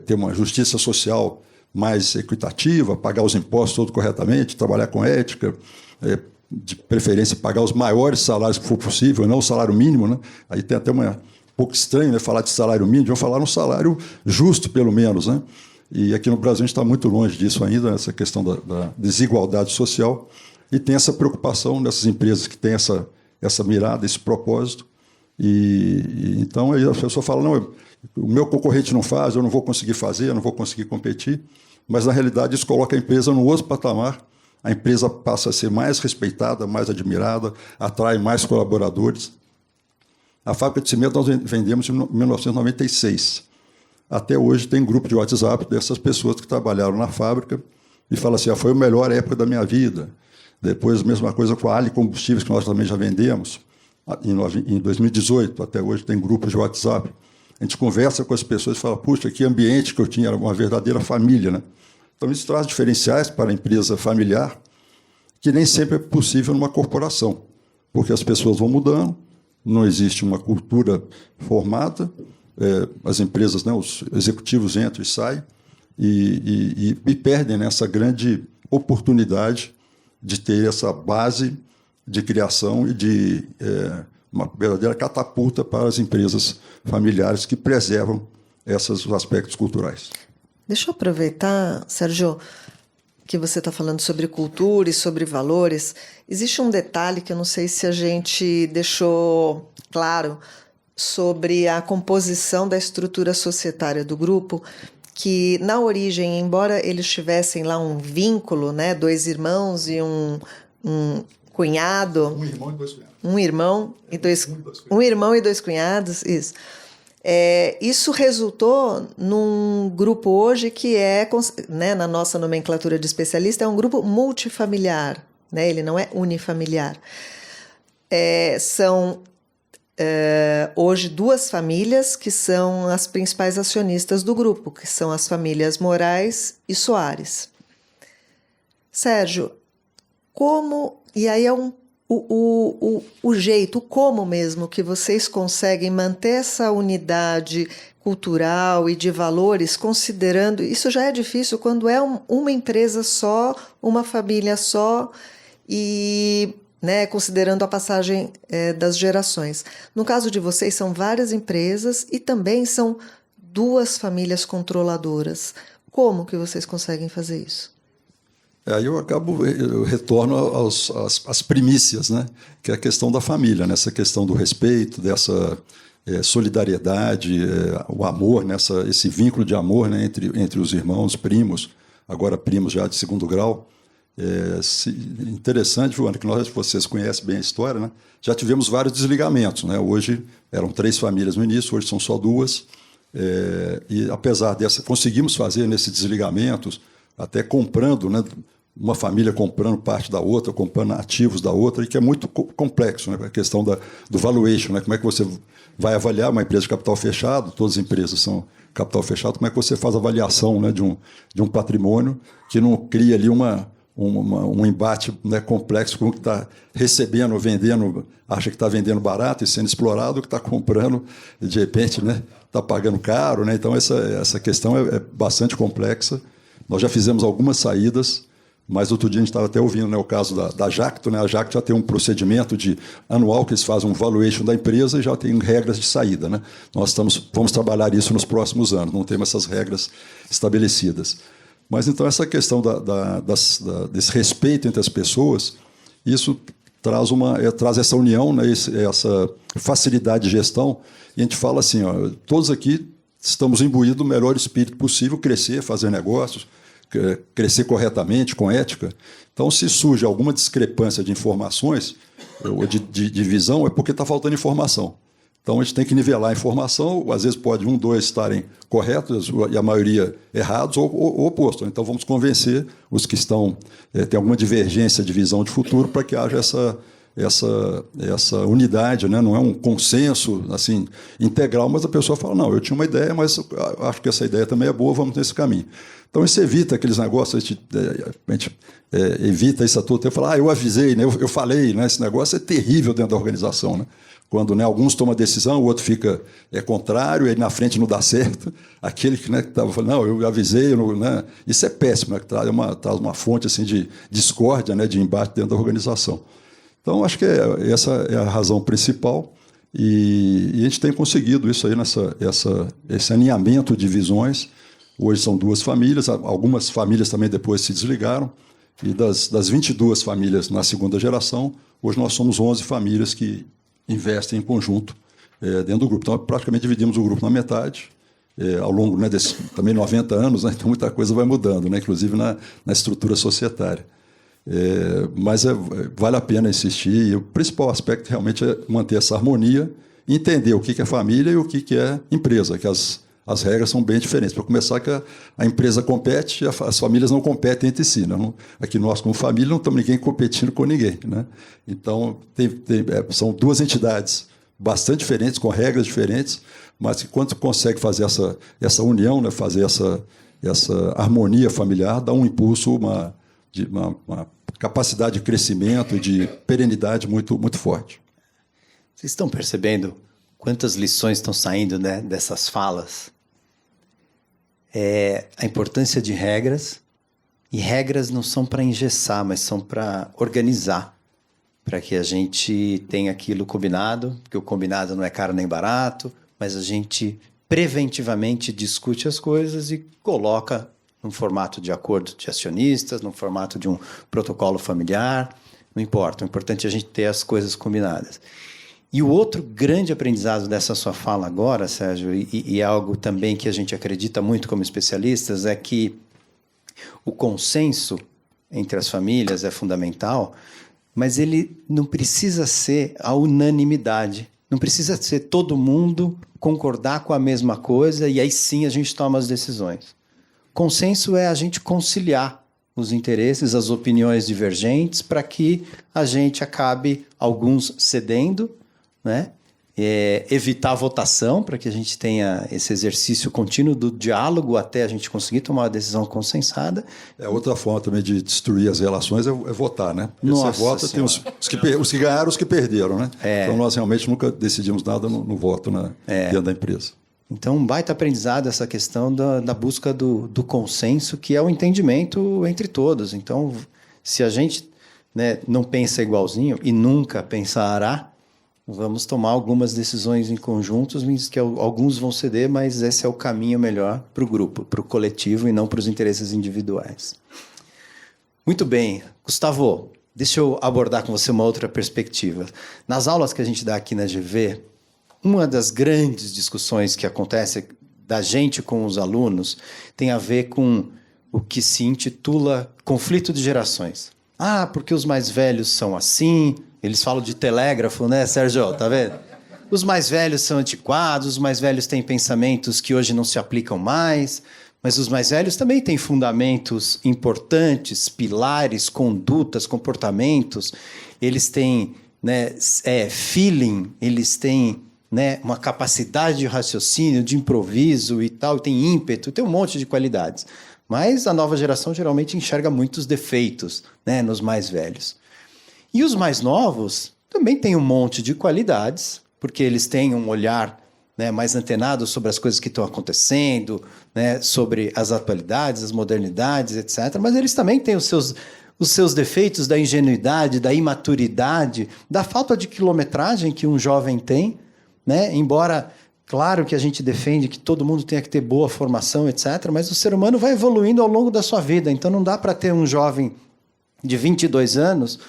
ter uma justiça social mais equitativa, pagar os impostos todos corretamente, trabalhar com ética, de preferência pagar os maiores salários que for possível, não o salário mínimo, né? Aí tem até um pouco estranho, né, falar de salário mínimo, vamos falar um salário justo, pelo menos, né? E aqui no Brasil a gente está muito longe disso ainda, essa questão da desigualdade social, e tem essa preocupação nessas empresas que têm essa mirada, esse propósito. E então aí a pessoa fala, não, o meu concorrente não faz, eu não vou conseguir fazer, eu não vou conseguir competir, mas na realidade isso coloca a empresa num outro patamar, a empresa passa a ser mais respeitada, mais admirada, atrai mais colaboradores. A fábrica de cimento nós vendemos em 1996. Até hoje tem grupo de WhatsApp dessas pessoas que trabalharam na fábrica e falam assim, foi a melhor época da minha vida. Depois, a mesma coisa com a Ali Combustíveis, que nós também já vendemos. Em 2018, até hoje, tem grupos de WhatsApp. A gente conversa com as pessoas e fala, puxa, que ambiente que eu tinha, era uma verdadeira família, né? Então, isso traz diferenciais para a empresa familiar, que nem sempre é possível numa corporação, porque as pessoas vão mudando, não existe uma cultura formada, as empresas, né, os executivos entram e saem, e perdem, né, essa grande oportunidade de ter essa base de criação e de uma verdadeira catapulta para as empresas familiares que preservam esses aspectos culturais. Deixa eu aproveitar, Sérgio, que você está falando sobre cultura e sobre valores. Existe um detalhe que eu não sei se a gente deixou claro sobre a composição da estrutura societária do grupo, que na origem, embora eles tivessem lá um vínculo, né, 2 irmãos e um cunhado... Um irmão e 2 cunhados. Um irmão e 2 cunhados, isso. Isso resultou num grupo hoje que né, na nossa nomenclatura de especialista, é um grupo multifamiliar, né? Ele não é unifamiliar. São hoje 2 famílias que são as principais acionistas do grupo, que são as famílias Moraes e Soares. Sérgio, como... E aí é o jeito, como mesmo que vocês conseguem manter essa unidade cultural e de valores, considerando... Isso já é difícil quando é uma empresa só, uma família só, né, considerando a passagem das gerações. No caso de vocês, são várias empresas e também são 2 famílias controladoras. Como que vocês conseguem fazer isso? Aí eu retorno às primícias, né? Que é a questão da família, né? Essa questão do respeito, dessa solidariedade, o amor, esse vínculo de amor, né? entre os irmãos, primos, agora primos já de segundo grau. Interessante, Joana, que vocês conhecem bem a história, né? Já tivemos vários desligamentos, né? Hoje eram 3 famílias no início, hoje são só 2. E apesar conseguimos fazer nesses desligamentos, até comprando, né? Uma família comprando parte da outra, comprando ativos da outra, e que é muito complexo, né? A questão do valuation, né? Como é que você vai avaliar uma empresa de capital fechado? Todas as empresas são capital fechado. Como é que você faz a avaliação, né? de um patrimônio que não cria ali um embate, né, complexo com o que está recebendo ou vendendo, acha que está vendendo barato e sendo explorado, o que está comprando, e de repente, né, está pagando caro, né? Então essa questão é bastante complexa. Nós já fizemos algumas saídas, mas outro dia a gente estava até ouvindo, né, o caso da Jacto, né? A Jacto já tem um procedimento anual que eles fazem um valuation da empresa e já tem regras de saída, né? Nós vamos trabalhar isso nos próximos anos, não temos essas regras estabelecidas. Mas então essa questão desse respeito entre as pessoas, isso traz essa união, né, essa facilidade de gestão. E a gente fala assim, ó, todos aqui estamos imbuídos do melhor espírito possível, crescer, fazer negócios, crescer corretamente, com ética. Então, se surge alguma discrepância de informações ou de visão, é porque está faltando informação. Então, a gente tem que nivelar a informação, às vezes pode 1, 2 estarem corretos e a maioria errados, ou o oposto. Então, vamos convencer os que têm alguma divergência de visão de futuro para que haja essa unidade, né? Não é um consenso assim, integral, mas a pessoa fala, não, eu tinha uma ideia, mas acho que essa ideia também é boa, vamos nesse caminho. Então, isso evita aqueles negócios, a gente evita isso a todo tempo, fala, eu avisei, né? eu falei, né? Esse negócio é terrível dentro da organização, né? Quando, né, alguns tomam decisão, o outro fica contrário, ele na frente não dá certo. Aquele que estava falando, não, eu avisei, né? Isso é péssimo, né? Traz uma fonte assim, de discórdia, né, de embate dentro da organização. Então, acho que essa é a razão principal e a gente tem conseguido isso aí, esse alinhamento de visões. Hoje são 2 famílias, algumas famílias também depois se desligaram, e das 22 famílias na segunda geração, hoje nós somos 11 famílias que investem em conjunto dentro do grupo. Então, praticamente dividimos o grupo na metade, ao longo, né, desses também 90 anos, né, então muita coisa vai mudando, né, inclusive na estrutura societária. Mas vale a pena insistir, e o principal aspecto realmente é manter essa harmonia, entender o que é família e o que é empresa, que as regras são bem diferentes. Para começar, que a empresa compete, as famílias não competem entre si. Né? Aqui nós, como família, não estamos ninguém competindo com ninguém. Né? Então, são 2 entidades bastante diferentes, com regras diferentes, mas que quando consegue fazer essa união, né? Fazer essa harmonia familiar, dá um impulso, uma capacidade de crescimento e de perenidade muito, muito forte. Vocês estão percebendo quantas lições estão saindo, né, dessas falas? A importância de regras, e regras não são para engessar, mas são para organizar, para que a gente tenha aquilo combinado, porque o combinado não é caro nem barato, mas a gente preventivamente discute as coisas e coloca num formato de acordo de acionistas, num formato de um protocolo familiar, não importa, o importante é a gente ter as coisas combinadas. E o outro grande aprendizado dessa sua fala agora, Sérgio, e algo também que a gente acredita muito como especialistas, é que o consenso entre as famílias é fundamental, mas ele não precisa ser a unanimidade. Não precisa ser todo mundo concordar com a mesma coisa e aí sim a gente toma as decisões. Consenso é a gente conciliar os interesses, as opiniões divergentes, para que a gente acabe, alguns cedendo, né? Evitar a votação, para que a gente tenha esse exercício contínuo do diálogo até a gente conseguir tomar uma decisão consensada. Outra forma também de destruir as relações é votar, né? Porque Nossa você vota, tem os que ganharam, os que perderam, né? Então nós realmente nunca decidimos nada no voto dentro da empresa. Então, um baita aprendizado essa questão da busca do consenso, que é o entendimento entre todos. Então, se a gente né, não pensa igualzinho e nunca pensará, vamos tomar algumas decisões em conjuntos, que alguns vão ceder, mas esse é o caminho melhor para o grupo, para o coletivo e não para os interesses individuais. Muito bem. Gustavo, deixa eu abordar com você uma outra perspectiva. Nas aulas que a gente dá aqui na GV, uma das grandes discussões que acontece da gente com os alunos tem a ver com o que se intitula conflito de gerações. Ah, porque os mais velhos são assim, eles falam de telégrafo, né, Sérgio? Tá vendo? Os mais velhos são antiquados, os mais velhos têm pensamentos que hoje não se aplicam mais, mas os mais velhos também têm fundamentos importantes, pilares, condutas, comportamentos, eles têm, né, feeling, eles têm, né, uma capacidade de raciocínio, de improviso e tal, tem ímpeto, tem um monte de qualidades. Mas a nova geração geralmente enxerga muitos defeitos, né, nos mais velhos. E os mais novos também têm um monte de qualidades, porque eles têm um olhar, né, mais antenado sobre as coisas que estão acontecendo, né, sobre as atualidades, as modernidades, etc. Mas eles também têm os seus defeitos da ingenuidade, da imaturidade, da falta de quilometragem que um jovem tem, né? Embora, claro que a gente defende que todo mundo tenha que ter boa formação, etc., mas o ser humano vai evoluindo ao longo da sua vida. Então não dá para ter um jovem de 22 anos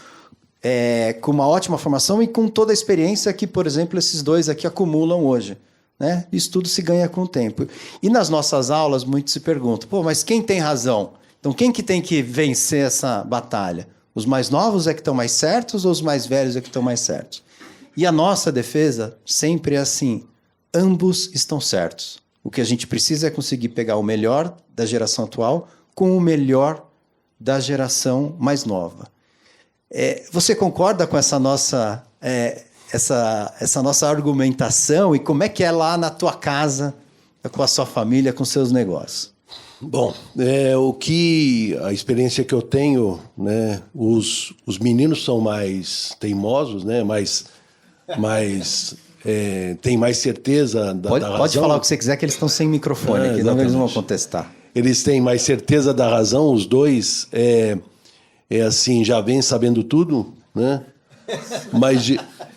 com uma ótima formação e com toda a experiência que, por exemplo, esses dois aqui acumulam hoje, né? Isso tudo se ganha com o tempo. E nas nossas aulas, muitos se perguntam, pô, mas quem tem razão? Então quem que tem que vencer essa batalha? Os mais novos é que estão mais certos ou os mais velhos é que estão mais certos? E a nossa defesa sempre é assim, ambos estão certos. O que a gente precisa é conseguir pegar o melhor da geração atual com o melhor da geração mais nova. Você concorda com essa nossa, essa nossa argumentação e como é que é lá na tua casa, com a sua família, com seus negócios? Bom, a experiência que eu tenho, né, os meninos são mais teimosos, né, tem mais certeza da razão. Pode falar o que você quiser, que eles estão sem microfone aqui, não eles não vão contestar. Eles têm mais certeza da razão, os dois assim, já vêm sabendo tudo, né?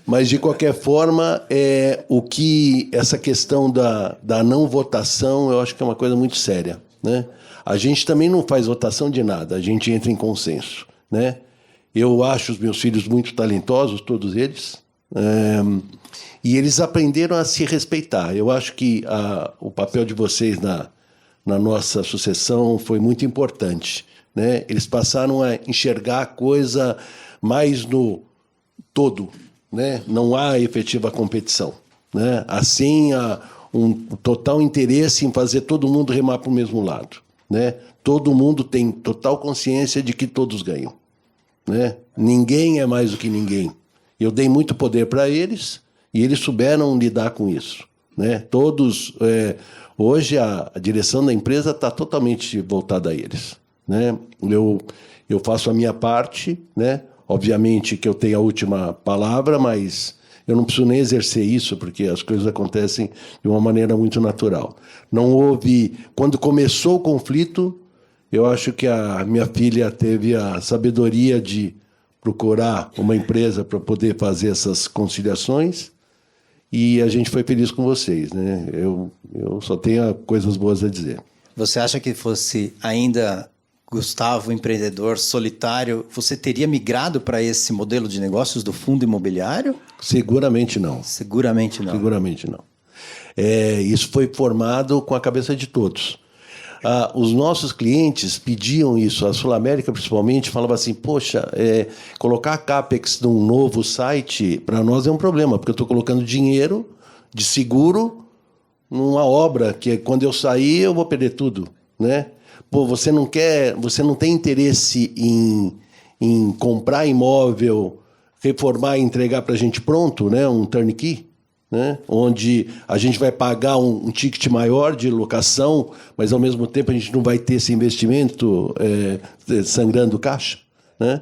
Mas de qualquer forma, essa questão da não votação, eu acho que é uma coisa muito séria, né? A gente também não faz votação de nada, a gente entra em consenso, né? Eu acho os meus filhos muito talentosos, todos eles, e eles aprenderam a se respeitar. Eu acho que o papel de vocês na nossa sucessão foi muito importante, né? Eles passaram a enxergar a coisa mais no todo, né? Não há efetiva competição, né? Assim, há um total interesse em fazer todo mundo remar para o mesmo lado, né? Todo mundo tem total consciência de que todos ganham, né? Ninguém é mais do que ninguém. Eu dei muito poder para eles e eles souberam lidar com isso, né? Todos, hoje a direção da empresa está totalmente voltada a eles, né? Eu faço a minha parte, né? Obviamente que eu tenho a última palavra, mas eu não preciso nem exercer isso, porque as coisas acontecem de uma maneira muito natural. Não houve... Quando começou o conflito, eu acho que a minha filha teve a sabedoria de procurar uma empresa para poder fazer essas conciliações e a gente foi feliz com vocês, né? Eu só tenho coisas boas a dizer. Você acha que fosse ainda Gustavo, empreendedor solitário, você teria migrado para esse modelo de negócios do fundo imobiliário? Seguramente não. Seguramente não. Seguramente não. Isso foi formado com a cabeça de todos. Os nossos clientes pediam isso, a Sul América principalmente falava assim, poxa, colocar a CAPEX num novo site para nós é um problema, porque eu estou colocando dinheiro de seguro numa obra que quando eu sair eu vou perder tudo, né? Pô, você não tem interesse em comprar imóvel, reformar e entregar para a gente pronto, né? Um turnkey, né? Onde a gente vai pagar um ticket maior de locação, mas ao mesmo tempo a gente não vai ter esse investimento sangrando caixa, né?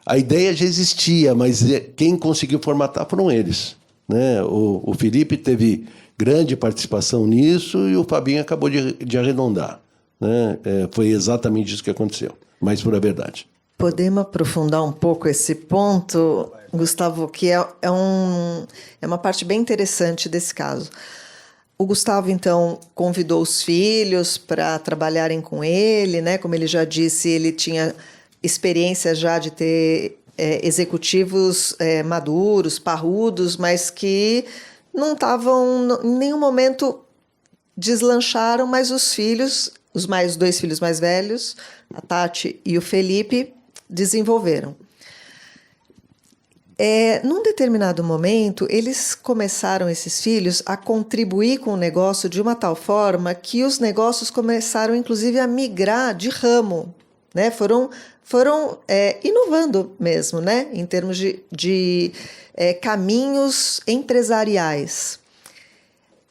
A ideia já existia, mas quem conseguiu formatar foram eles, né? O Felipe teve grande participação nisso e o Fabinho acabou de arredondar, né? Foi exatamente isso que aconteceu, mas por a verdade. Podemos aprofundar um pouco esse ponto, Gustavo, que é uma parte bem interessante desse caso. O Gustavo, então, convidou os filhos para trabalharem com ele, né? Como ele já disse, ele tinha experiência já de ter executivos maduros, parrudos, mas que não estavam, em nenhum momento deslancharam, mas os filhos, os dois filhos mais velhos, a Tati e o Felipe, desenvolveram. Num determinado momento, eles começaram, esses filhos, a contribuir com o negócio de uma tal forma que os negócios começaram, inclusive, a migrar de ramo, né? Foram inovando mesmo, né? Em termos de caminhos empresariais.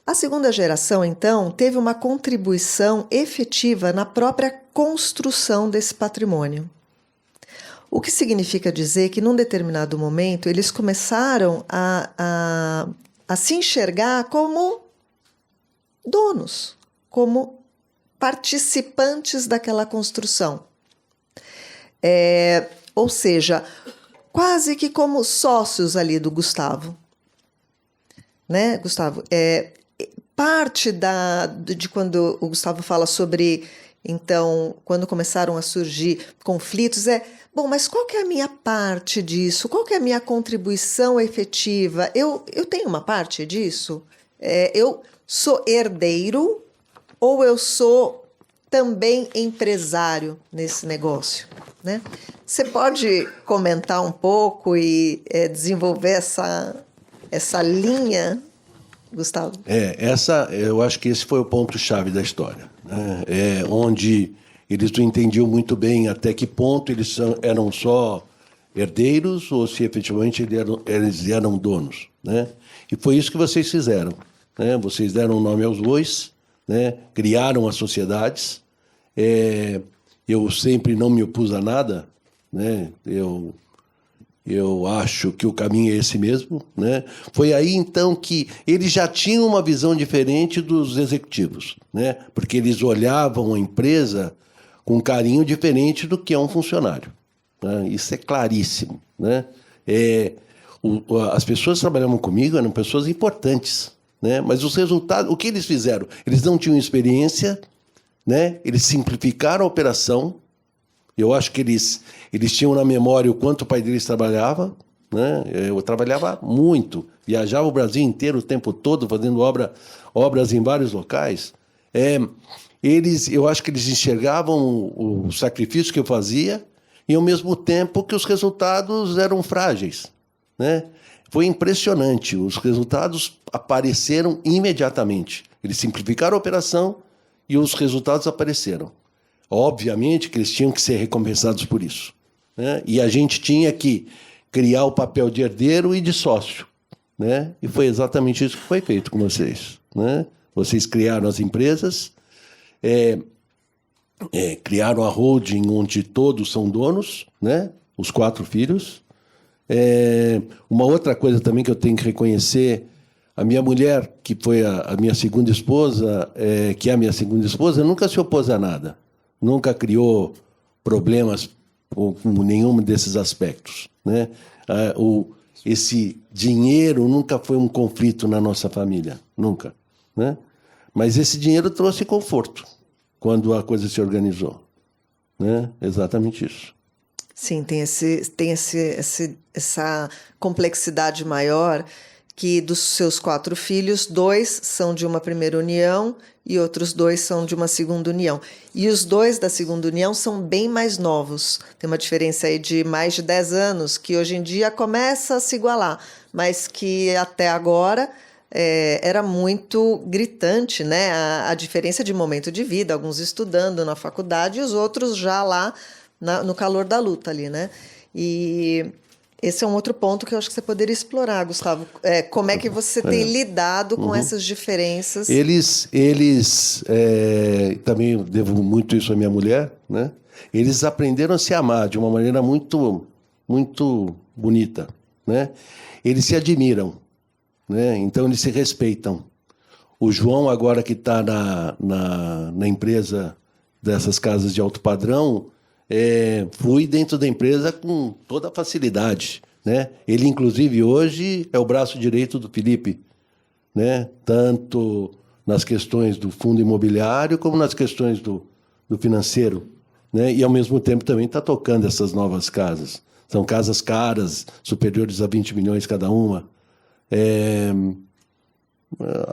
A segunda geração, então, teve uma contribuição efetiva na própria construção desse patrimônio. O que significa dizer que, num determinado momento, eles começaram a se enxergar como donos, como participantes daquela construção. Ou seja, quase que como sócios ali do Gustavo. Né, Gustavo? Parte de quando o Gustavo fala sobre, então, quando começaram a surgir conflitos, bom, mas qual que é a minha parte disso? Qual que é a minha contribuição efetiva? Eu tenho uma parte disso? Eu sou herdeiro ou eu sou também empresário nesse negócio? Né? Você pode comentar um pouco e desenvolver essa linha, Gustavo? Eu acho que esse foi o ponto-chave da história, né? Onde eles não entendiam muito bem até que ponto eles eram só herdeiros ou se efetivamente eles eram donos, né? E foi isso que vocês fizeram, né? Vocês deram nome aos bois, né? Criaram as sociedades. Eu sempre não me opus a nada, né? Eu acho que o caminho é esse mesmo, né? Foi aí, então, que eles já tinham uma visão diferente dos executivos, né? Porque eles olhavam a empresa com um carinho diferente do que é um funcionário, né? Isso é claríssimo, né? As pessoas que trabalhavam comigo eram pessoas importantes, né? Mas os resultados, o que eles fizeram? Eles não tinham experiência, né? Eles simplificaram a operação. Eu acho que eles tinham na memória o quanto o pai deles trabalhava, né? Eu trabalhava muito, viajava o Brasil inteiro o tempo todo, fazendo obras em vários locais. Eu acho que eles enxergavam o sacrifício que eu fazia e, ao mesmo tempo, que os resultados eram frágeis, né? Foi impressionante. Os resultados apareceram imediatamente. Eles simplificaram a operação e os resultados apareceram. Obviamente que eles tinham que ser recompensados por isso, né? E a gente tinha que criar o papel de herdeiro e de sócio, né? E foi exatamente isso que foi feito com vocês, né? Vocês criaram as empresas, criaram a holding onde todos são donos, né? Os 4 filhos. Uma outra coisa também que eu tenho que reconhecer, a minha mulher, que foi a minha segunda esposa, que é a minha segunda esposa, nunca se opôs a nada. Nunca criou problemas com nenhum desses aspectos, né? Esse dinheiro nunca foi um conflito na nossa família, nunca, né? Mas esse dinheiro trouxe conforto quando a coisa se organizou, né? Exatamente isso. Sim, tem essa complexidade maior, que dos seus 4 filhos, 2 são de uma primeira união e outros 2 são de uma segunda união. E os 2 da segunda união são bem mais novos. Tem uma diferença aí de mais de 10 anos, que hoje em dia começa a se igualar, mas que até agora era muito gritante, né? A diferença de momento de vida, alguns estudando na faculdade e os outros já lá no calor da luta ali, né? E esse é um outro ponto que eu acho que você poderia explorar, Gustavo. Como é que você tem lidado com essas diferenças? Eles também eu devo muito isso à minha mulher, né? Eles aprenderam a se amar de uma maneira muito, muito bonita, né? Eles se admiram, né? Então eles se respeitam. O João, agora que está na empresa dessas casas de alto padrão, flui dentro da empresa com toda a facilidade, né? Ele, inclusive, hoje é o braço direito do Felipe, né? Tanto nas questões do fundo imobiliário como nas questões do financeiro, né? E, ao mesmo tempo, também está tocando essas novas casas. São casas caras, superiores a 20 milhões cada uma.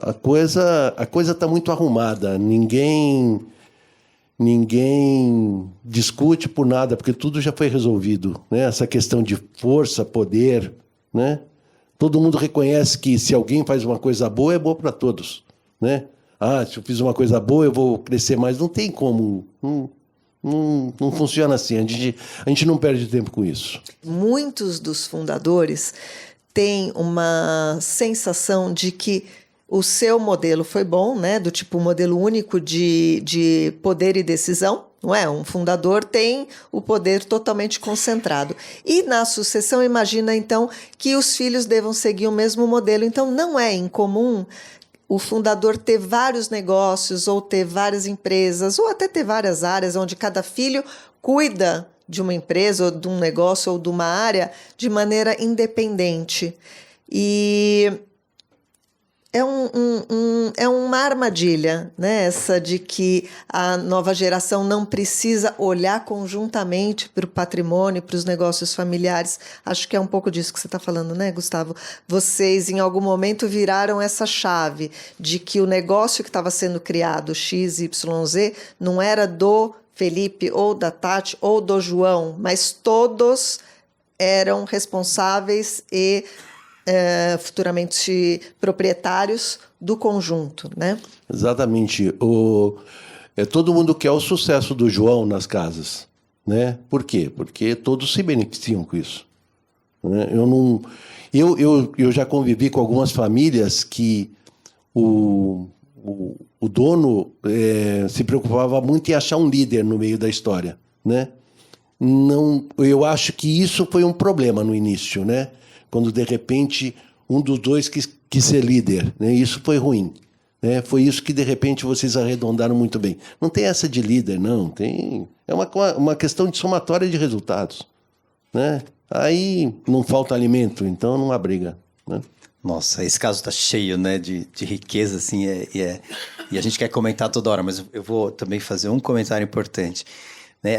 A coisa está muito arrumada. Ninguém discute por nada, porque tudo já foi resolvido, né? Essa questão de força, poder, né? Todo mundo reconhece que se alguém faz uma coisa boa, é boa para todos, né? Se eu fiz uma coisa boa, eu vou crescer mais. Não tem como. Não funciona assim. A gente não perde tempo com isso. Muitos dos fundadores têm uma sensação de que o seu modelo foi bom, né? Do tipo modelo único de poder e decisão, não é? Um fundador tem o poder totalmente concentrado. E na sucessão, imagina então que os filhos devam seguir o mesmo modelo. Então não é incomum o fundador ter vários negócios, ou ter várias empresas, ou até ter várias áreas onde cada filho cuida de uma empresa, ou de um negócio, ou de uma área de maneira independente. E é uma armadilha, né? Essa de que a nova geração não precisa olhar conjuntamente para o patrimônio, para os negócios familiares. Acho que é um pouco disso que você está falando, né, Gustavo? Vocês, em algum momento, viraram essa chave de que o negócio que estava sendo criado, XYZ, não era do Felipe, ou da Tati, ou do João, mas todos eram responsáveis e futuramente proprietários do conjunto, né? Exatamente. Todo mundo quer o sucesso do João nas casas, né? Por quê? Porque todos se beneficiam com isso, né? Eu já convivi com algumas famílias que o dono se preocupava muito em achar um líder no meio da história, né? Eu acho que isso foi um problema no início, né? Quando, de repente, um dos dois quis ser líder, né? Isso foi ruim, né? Foi isso que, de repente, vocês arredondaram muito bem. Não tem essa de líder, não. É uma questão de somatória de resultados, né? Aí não falta alimento, então não há briga, né? Nossa, esse caso está cheio, né, de riqueza, assim, e a gente quer comentar toda hora, mas eu vou também fazer um comentário importante.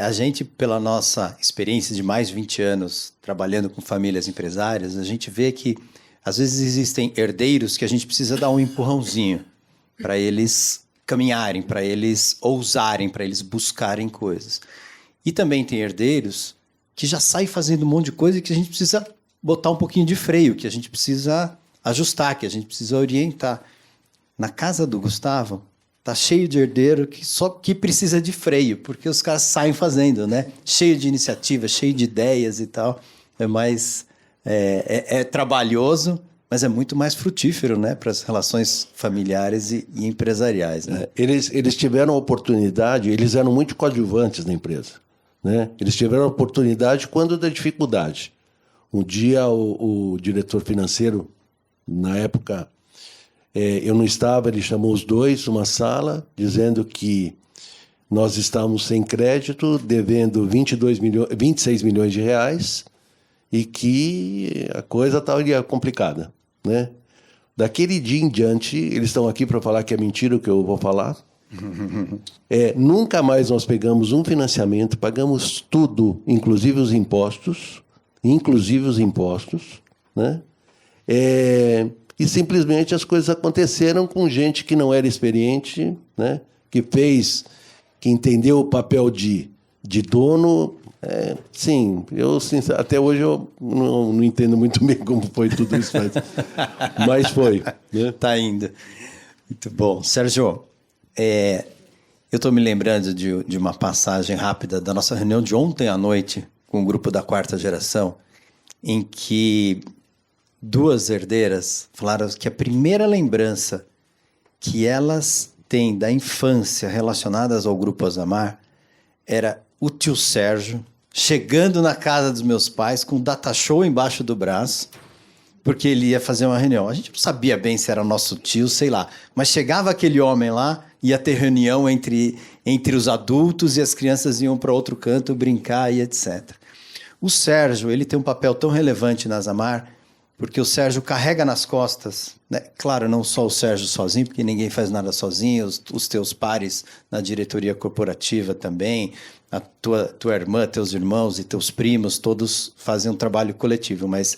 A gente, pela nossa experiência de mais de 20 anos trabalhando com famílias empresárias, a gente vê que, às vezes, existem herdeiros que a gente precisa dar um empurrãozinho para eles caminharem, para eles ousarem, para eles buscarem coisas. E também tem herdeiros que já saem fazendo um monte de coisa e que a gente precisa botar um pouquinho de freio, que a gente precisa ajustar, que a gente precisa orientar. Na casa do Gustavo, tá cheio de herdeiro que precisa de freio, porque os caras saem fazendo, né? Cheio de iniciativa, cheio de ideias e tal. É trabalhoso, mas é muito mais frutífero, né? Para as relações familiares e empresariais, né? Eles tiveram a oportunidade, eles eram muito coadjuvantes na empresa, né? Eles tiveram a oportunidade quando da dificuldade. Um dia o diretor financeiro, na época... eu não estava, ele chamou os dois numa sala, dizendo que nós estávamos sem crédito, devendo 26 milhões de reais e que a coisa estava complicada, né? Daquele dia em diante, eles estão aqui para falar que é mentira o que eu vou falar. Nunca mais nós pegamos um financiamento, pagamos tudo, inclusive os impostos, né? E simplesmente as coisas aconteceram com gente que não era experiente, né? Que entendeu o papel de dono. Sim, até hoje eu não entendo muito bem como foi tudo isso, mas foi. Né? Tá indo. Muito bom. Sérgio, eu estou me lembrando de uma passagem rápida da nossa reunião de ontem à noite com o grupo da quarta geração, em que duas herdeiras falaram que a primeira lembrança que elas têm da infância relacionadas ao Grupo Osamar era o tio Sérgio chegando na casa dos meus pais com o data show embaixo do braço, porque ele ia fazer uma reunião. A gente não sabia bem se era nosso tio, sei lá, mas chegava aquele homem lá ia ter reunião entre os adultos e as crianças iam para outro canto brincar e etc. O Sérgio, ele tem um papel tão relevante na Zamar, porque o Sérgio carrega nas costas, né? Claro, não só o Sérgio sozinho, porque ninguém faz nada sozinho, os teus pares na diretoria corporativa também, a tua irmã, teus irmãos e teus primos, todos fazem um trabalho coletivo, mas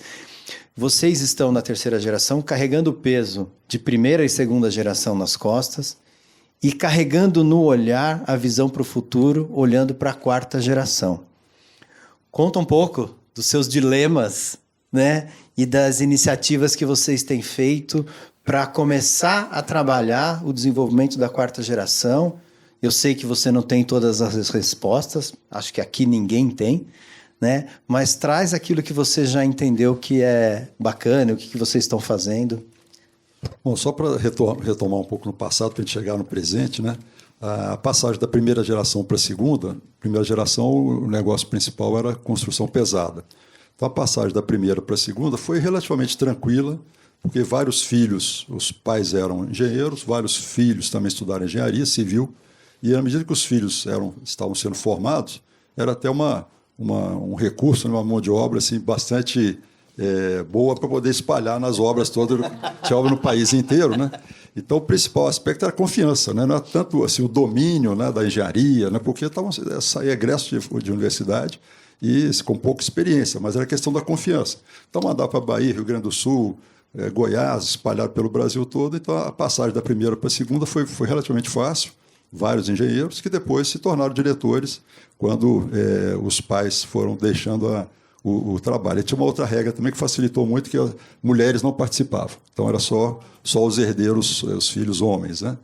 vocês estão na terceira geração carregando o peso de primeira e segunda geração nas costas e carregando no olhar a visão para o futuro, olhando para a quarta geração. Conta um pouco dos seus dilemas, né? E das iniciativas que vocês têm feito para começar a trabalhar o desenvolvimento da quarta geração. Eu sei que você não tem todas as respostas, acho que aqui ninguém tem, né? Mas traz aquilo que você já entendeu que é bacana, o que vocês estão fazendo. Bom, só para retomar um pouco no passado, para a gente chegar no presente, né? A passagem da primeira geração para a segunda, primeira geração, o negócio principal era a construção pesada. Então, a passagem da primeira para a segunda foi relativamente tranquila, porque vários filhos, os pais eram engenheiros, vários filhos também estudaram engenharia civil, e à medida que os filhos estavam sendo formados, era até um recurso, uma mão de obra assim, bastante boa para poder espalhar nas obras todas, tinha obra no país inteiro, né? Então, o principal aspecto era a confiança, né? Não era tanto assim, o domínio, né, da engenharia, né? Porque estavam egressos de universidade, e com pouca experiência, mas era questão da confiança. Então, mandar para Bahia, Rio Grande do Sul, Goiás, espalhado pelo Brasil todo. Então, a passagem da primeira para a segunda foi relativamente fácil. Vários engenheiros que depois se tornaram diretores quando os pais foram deixando o trabalho. E tinha uma outra regra também que facilitou muito, que as mulheres não participavam. Então, era só os herdeiros, os filhos homens, né?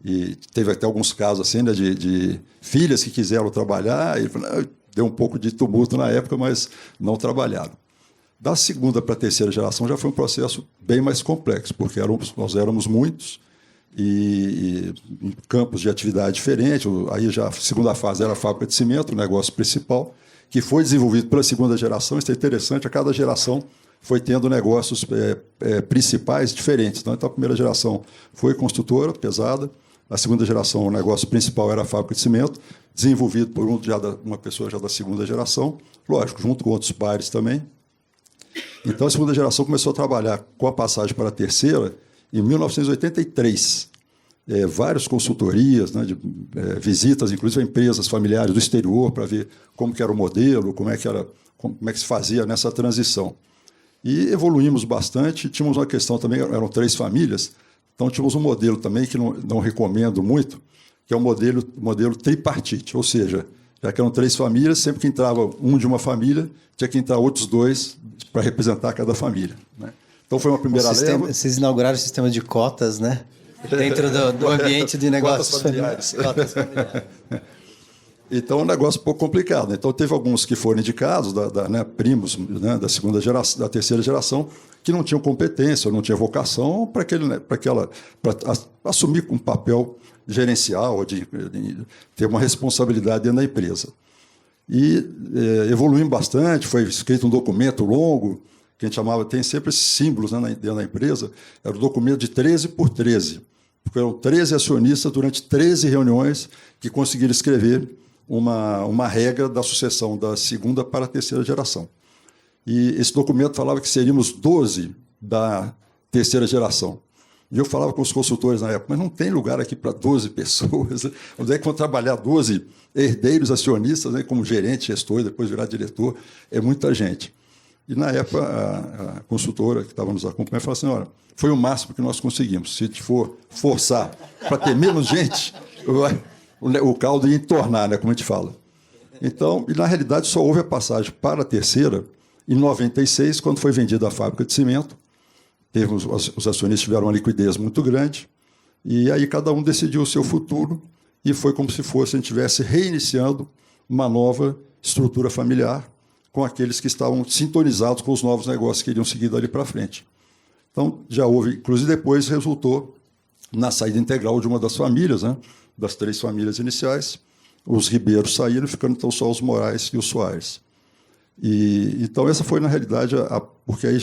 E teve até alguns casos assim, né, de filhas que quiseram trabalhar e deu um pouco de tumulto na época, mas não trabalharam. Da segunda para a terceira geração já foi um processo bem mais complexo, porque nós éramos muitos e em campos de atividade diferentes. Aí já a segunda fase era a fábrica de cimento, o negócio principal, que foi desenvolvido pela segunda geração. Isso é interessante, a cada geração foi tendo negócios principais diferentes. Então, a primeira geração foi construtora, pesada. A segunda geração, o negócio principal era a fábrica de cimento, desenvolvido por uma pessoa já da segunda geração, lógico, junto com outros pares também. Então, a segunda geração começou a trabalhar com a passagem para a terceira em 1983. Várias consultorias, né, visitas, inclusive a empresas familiares do exterior, para ver como que era o modelo, como é que se fazia nessa transição. E evoluímos bastante. Tínhamos uma questão também, eram 3 famílias, então tínhamos um modelo também que não recomendo muito, que é o modelo tripartite, ou seja, já que eram 3 famílias, sempre que entrava um de uma família, tinha que entrar outros 2 para representar cada família, né? Então foi uma primeira leva. Vocês inauguraram o sistema de cotas, né? Dentro do ambiente de negócios familiares. Então, um negócio um pouco complicado. Então, teve alguns que foram indicados, primos, né, da segunda geração, da terceira geração, que não tinham competência, não tinham vocação para assumir um papel gerencial, de ter uma responsabilidade dentro da empresa. E evoluímos bastante, foi escrito um documento longo, que a gente chamava, tem sempre esses símbolos, né, dentro da empresa, era o documento de 13 por 13, porque eram 13 acionistas durante 13 reuniões que conseguiram escrever uma regra da sucessão da segunda para a terceira geração. E esse documento falava que seríamos 12 da terceira geração. E eu falava com os consultores na época, mas não tem lugar aqui para 12 pessoas. Onde é que vão trabalhar 12 herdeiros acionistas, né, como gerente, gestor, e depois virar diretor? É muita gente. E, na época, a consultora que estava nos acompanhando falou assim, olha, foi o máximo que nós conseguimos. Se a gente for forçar para ter menos gente, o caldo ia entornar, né, como a gente fala. Então, e na realidade, só houve a passagem para a terceira em 96, quando foi vendida a fábrica de cimento. Os acionistas tiveram uma liquidez muito grande, e aí cada um decidiu o seu futuro, e foi como se a gente estivesse reiniciando uma nova estrutura familiar, com aqueles que estavam sintonizados com os novos negócios que iriam seguir dali para frente. Então, já houve, inclusive depois resultou na saída integral de uma das famílias, né, das 3 famílias iniciais. Os Ribeiros saíram, ficando então só os Moraes e os Soares. E então essa foi, na realidade, porque aí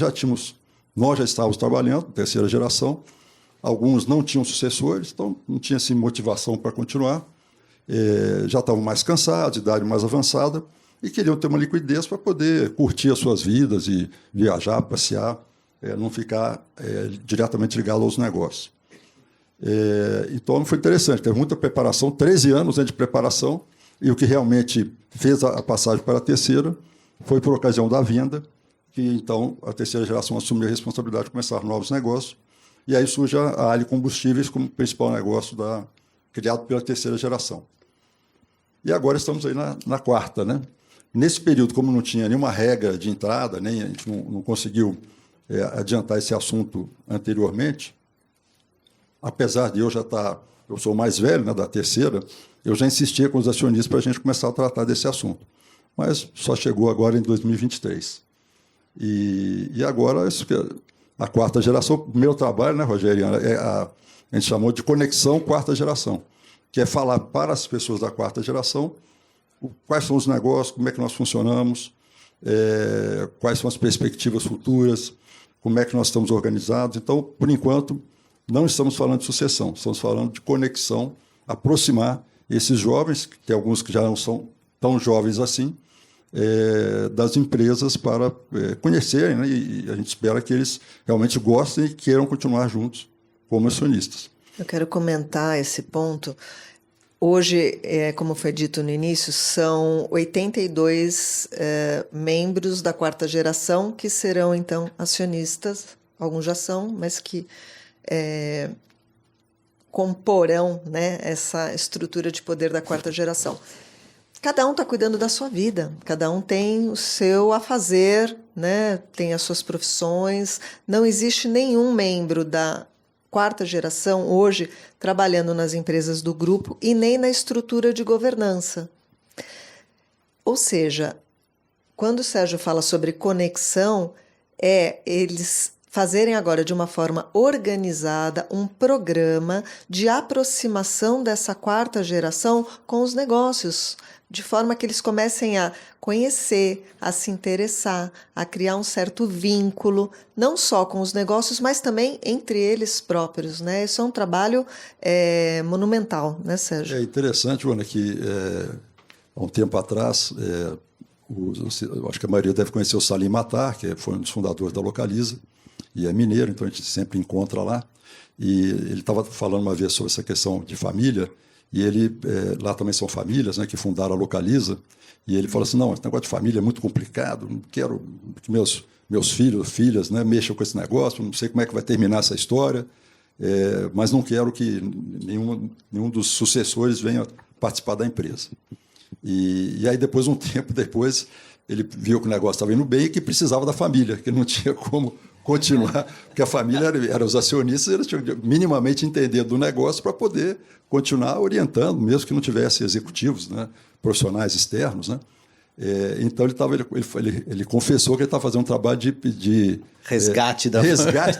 nós já estávamos trabalhando, terceira geração, Alguns não tinham sucessores, então não tinha assim, motivação para continuar. Já estavam mais cansados, idade mais avançada, e queriam ter uma liquidez para poder curtir as suas vidas e viajar, passear, não ficar diretamente ligado aos negócios. Então foi interessante, teve muita preparação, 13 anos de preparação, e o que realmente fez a passagem para a terceira foi por ocasião da venda, que então a terceira geração assumiu a responsabilidade de começar novos negócios, e aí surge a Ali Combustíveis como principal negócio criado pela terceira geração. E agora estamos aí na quarta, né? Nesse período, como não tinha nenhuma regra de entrada, nem a gente não conseguiu adiantar esse assunto anteriormente, apesar de eu sou o mais velho, né, da terceira, eu já insistia com os acionistas para a gente começar a tratar desse assunto. Mas só chegou agora em 2023. E agora, a quarta geração, meu trabalho, né, Rogério, a gente chamou de conexão quarta geração, que é falar para as pessoas da quarta geração quais são os negócios, como é que nós funcionamos, quais são as perspectivas futuras, como é que nós estamos organizados. Então, por enquanto, não estamos falando de sucessão, estamos falando de conexão, aproximar esses jovens, que tem alguns que já não são tão jovens assim, das empresas para conhecerem, né? E a gente espera que eles realmente gostem e queiram continuar juntos como acionistas. Eu quero comentar esse ponto. Hoje, como foi dito no início, são 82 membros da quarta geração que serão, então, acionistas. Alguns já são, mas que comporão, né, essa estrutura de poder da quarta geração. Cada um está cuidando da sua vida, cada um tem o seu a fazer, né, tem as suas profissões. Não existe nenhum membro da quarta geração hoje trabalhando nas empresas do grupo e nem na estrutura de governança. Ou seja, quando o Sérgio fala sobre conexão, eles fazerem agora de uma forma organizada um programa de aproximação dessa quarta geração com os negócios, de forma que eles comecem a conhecer, a se interessar, a criar um certo vínculo, não só com os negócios, mas também entre eles próprios, né? Isso é um trabalho monumental, né, Sérgio? É interessante, Joana, que há um tempo atrás, acho que a maioria deve conhecer o Salim Matar, que foi um dos fundadores da Localiza, e é mineiro, então a gente sempre encontra lá. E ele estava falando uma vez sobre essa questão de família, e lá também são famílias, né, que fundaram a Localiza, e ele falou assim, não, esse negócio de família é muito complicado, não quero que meus filhos, filhas, né, mexam com esse negócio, não sei como é que vai terminar essa história, mas não quero que nenhum dos sucessores venha participar da empresa. E aí, depois, um tempo depois, ele viu que o negócio estava indo bem e que precisava da família, que não tinha como continuar, porque a família eram os acionistas, eles tinham que minimamente entender do negócio para poder continuar orientando, mesmo que não tivesse executivos, né, profissionais externos, né? Então ele confessou que ele estava fazendo um trabalho de resgate da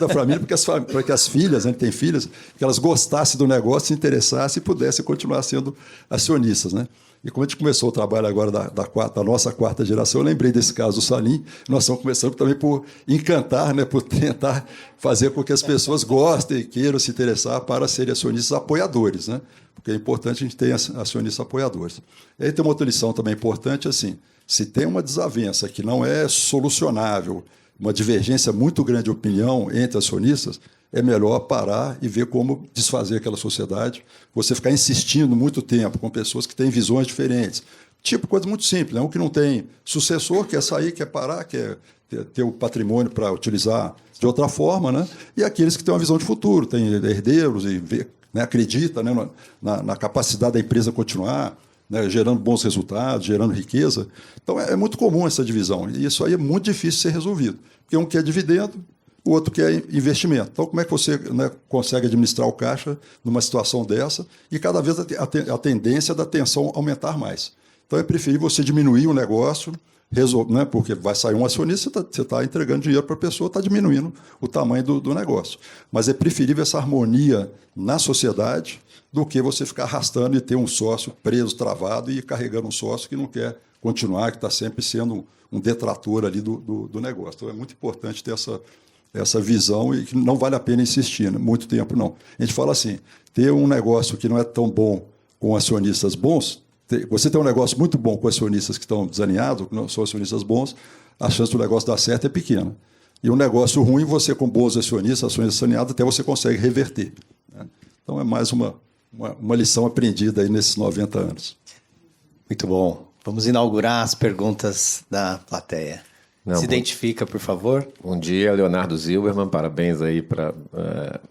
família, para que as filhas, né, ele tem filhas, que elas gostassem do negócio, se interessassem e pudessem continuar sendo acionistas, né? E como a gente começou o trabalho agora da nossa quarta geração, eu lembrei desse caso do Salim. Nós estamos começando também por encantar, né, por tentar fazer com que as pessoas gostem e queiram se interessar para serem acionistas apoiadores, né? Porque é importante a gente ter acionistas apoiadores. E aí tem uma outra lição também importante, assim, se tem uma desavença que não é solucionável, uma divergência muito grande de opinião entre acionistas, é melhor parar e ver como desfazer aquela sociedade. Você ficar insistindo muito tempo com pessoas que têm visões diferentes. Tipo, coisa muito simples, né? Um que não tem sucessor, quer sair, quer parar, quer ter o patrimônio para utilizar de outra forma, né? E aqueles que têm uma visão de futuro, têm herdeiros e né, acredita, né, na capacidade da empresa continuar, né, gerando bons resultados, gerando riqueza. Então, é muito comum essa divisão. E isso aí é muito difícil de ser resolvido. Porque um quer dividendo, o outro quer investimento. Então, como é que você, né, consegue administrar o caixa numa situação dessa? E cada vez a tendência da tensão aumentar mais. Então, é preferível você diminuir o negócio, né, porque vai sair um acionista, você está entregando dinheiro para a pessoa, está diminuindo o tamanho do negócio. Mas é preferível essa harmonia na sociedade do que você ficar arrastando e ter um sócio preso, travado e carregando um sócio que não quer continuar, que está sempre sendo um detrator ali do negócio. Então, é muito importante ter essa visão e que não vale a pena insistir, né? Muito tempo não. A gente fala assim, ter um negócio que não é tão bom com acionistas bons, você tem um negócio muito bom com acionistas que estão desalinhados, que não são acionistas bons, a chance do negócio dar certo é pequena. E um negócio ruim, você com bons acionistas alinhados, até você consegue reverter, né? Então é mais uma lição aprendida aí nesses 90 anos. Muito bom. Vamos inaugurar as perguntas da plateia. Se identifica, por favor. Bom dia, Leonardo Zilberman. Parabéns aí para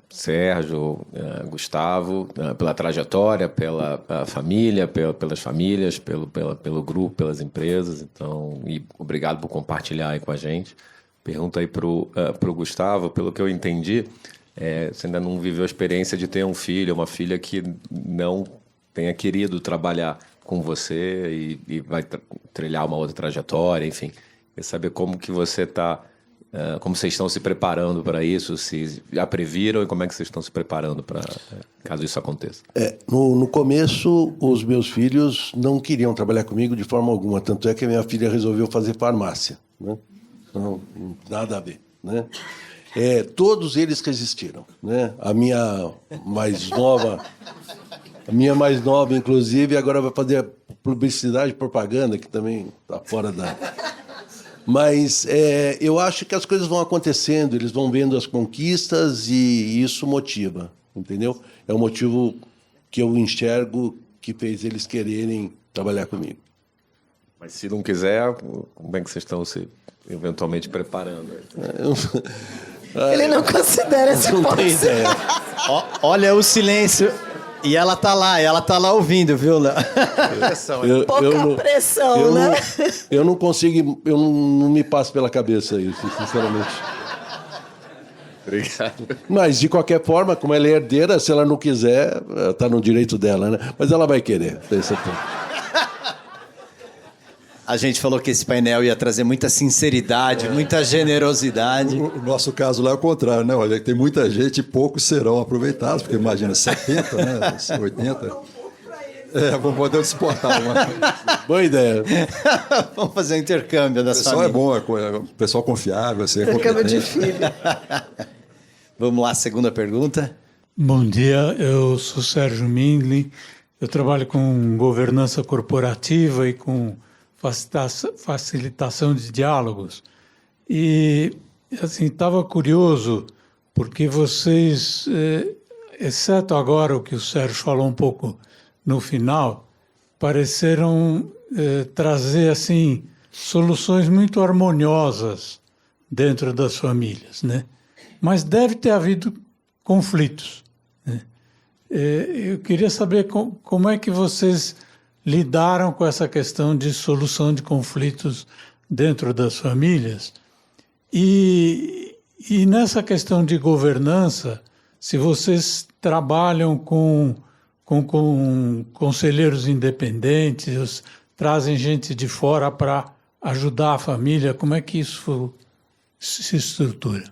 Sérgio, Gustavo, pela trajetória, pela família, pelas famílias, pelo grupo, pelas empresas. Então, e obrigado por compartilhar aí com a gente. Pergunta aí para o Gustavo, pelo que eu entendi, você ainda não viveu a experiência de ter um filho, uma filha que não tenha querido trabalhar com você e vai trilhar uma outra trajetória, enfim. Quer saber como que você está, como vocês estão se preparando para isso, se já previram e como é que vocês estão se preparando para caso isso aconteça. No começo, os meus filhos não queriam trabalhar comigo de forma alguma, tanto é que a minha filha resolveu fazer farmácia, né? Não, nada a ver, né? Todos eles resistiram, né? A minha mais nova, inclusive, agora vai fazer publicidade e propaganda, que também está fora da... Mas eu acho que as coisas vão acontecendo, eles vão vendo as conquistas e isso motiva, entendeu? É o motivo que eu enxergo que fez eles quererem trabalhar comigo. Mas se não quiser, como é que vocês estão se eventualmente preparando? Ele não considera essa Não tem ideia. Olha o silêncio. E ela tá lá ouvindo, viu, Léo? Pouca pressão, né? Eu não consigo, não me passa pela cabeça isso, sinceramente. Obrigado. Mas, de qualquer forma, como ela é herdeira, se ela não quiser, está no direito dela, né? Mas ela vai querer, tenho certeza. A gente falou que esse painel ia trazer muita sinceridade, muita generosidade. O nosso caso lá é o contrário, né? Olha, tem muita gente e poucos serão aproveitados, porque imagina, 70, né? 80. Vamos poder exportar uma. Boa ideia. Vamos fazer um intercâmbio das O pessoal famílias. é bom, pessoal confiável, assim, Intercâmbio de filho. Vamos lá, segunda pergunta. Bom dia, eu sou Sérgio Mindlin, eu trabalho com governança corporativa e com facilitação de diálogos. E, assim, estava curioso, porque vocês, exceto agora o que o Sérgio falou um pouco no final, pareceram trazer, assim, soluções muito harmoniosas dentro das famílias, né? Mas deve ter havido conflitos, né? Eu queria saber como é que vocês lidaram com essa questão de solução de conflitos dentro das famílias e nessa questão de governança, se vocês trabalham com conselheiros independentes, trazem gente de fora para ajudar a família, como é que isso se estrutura?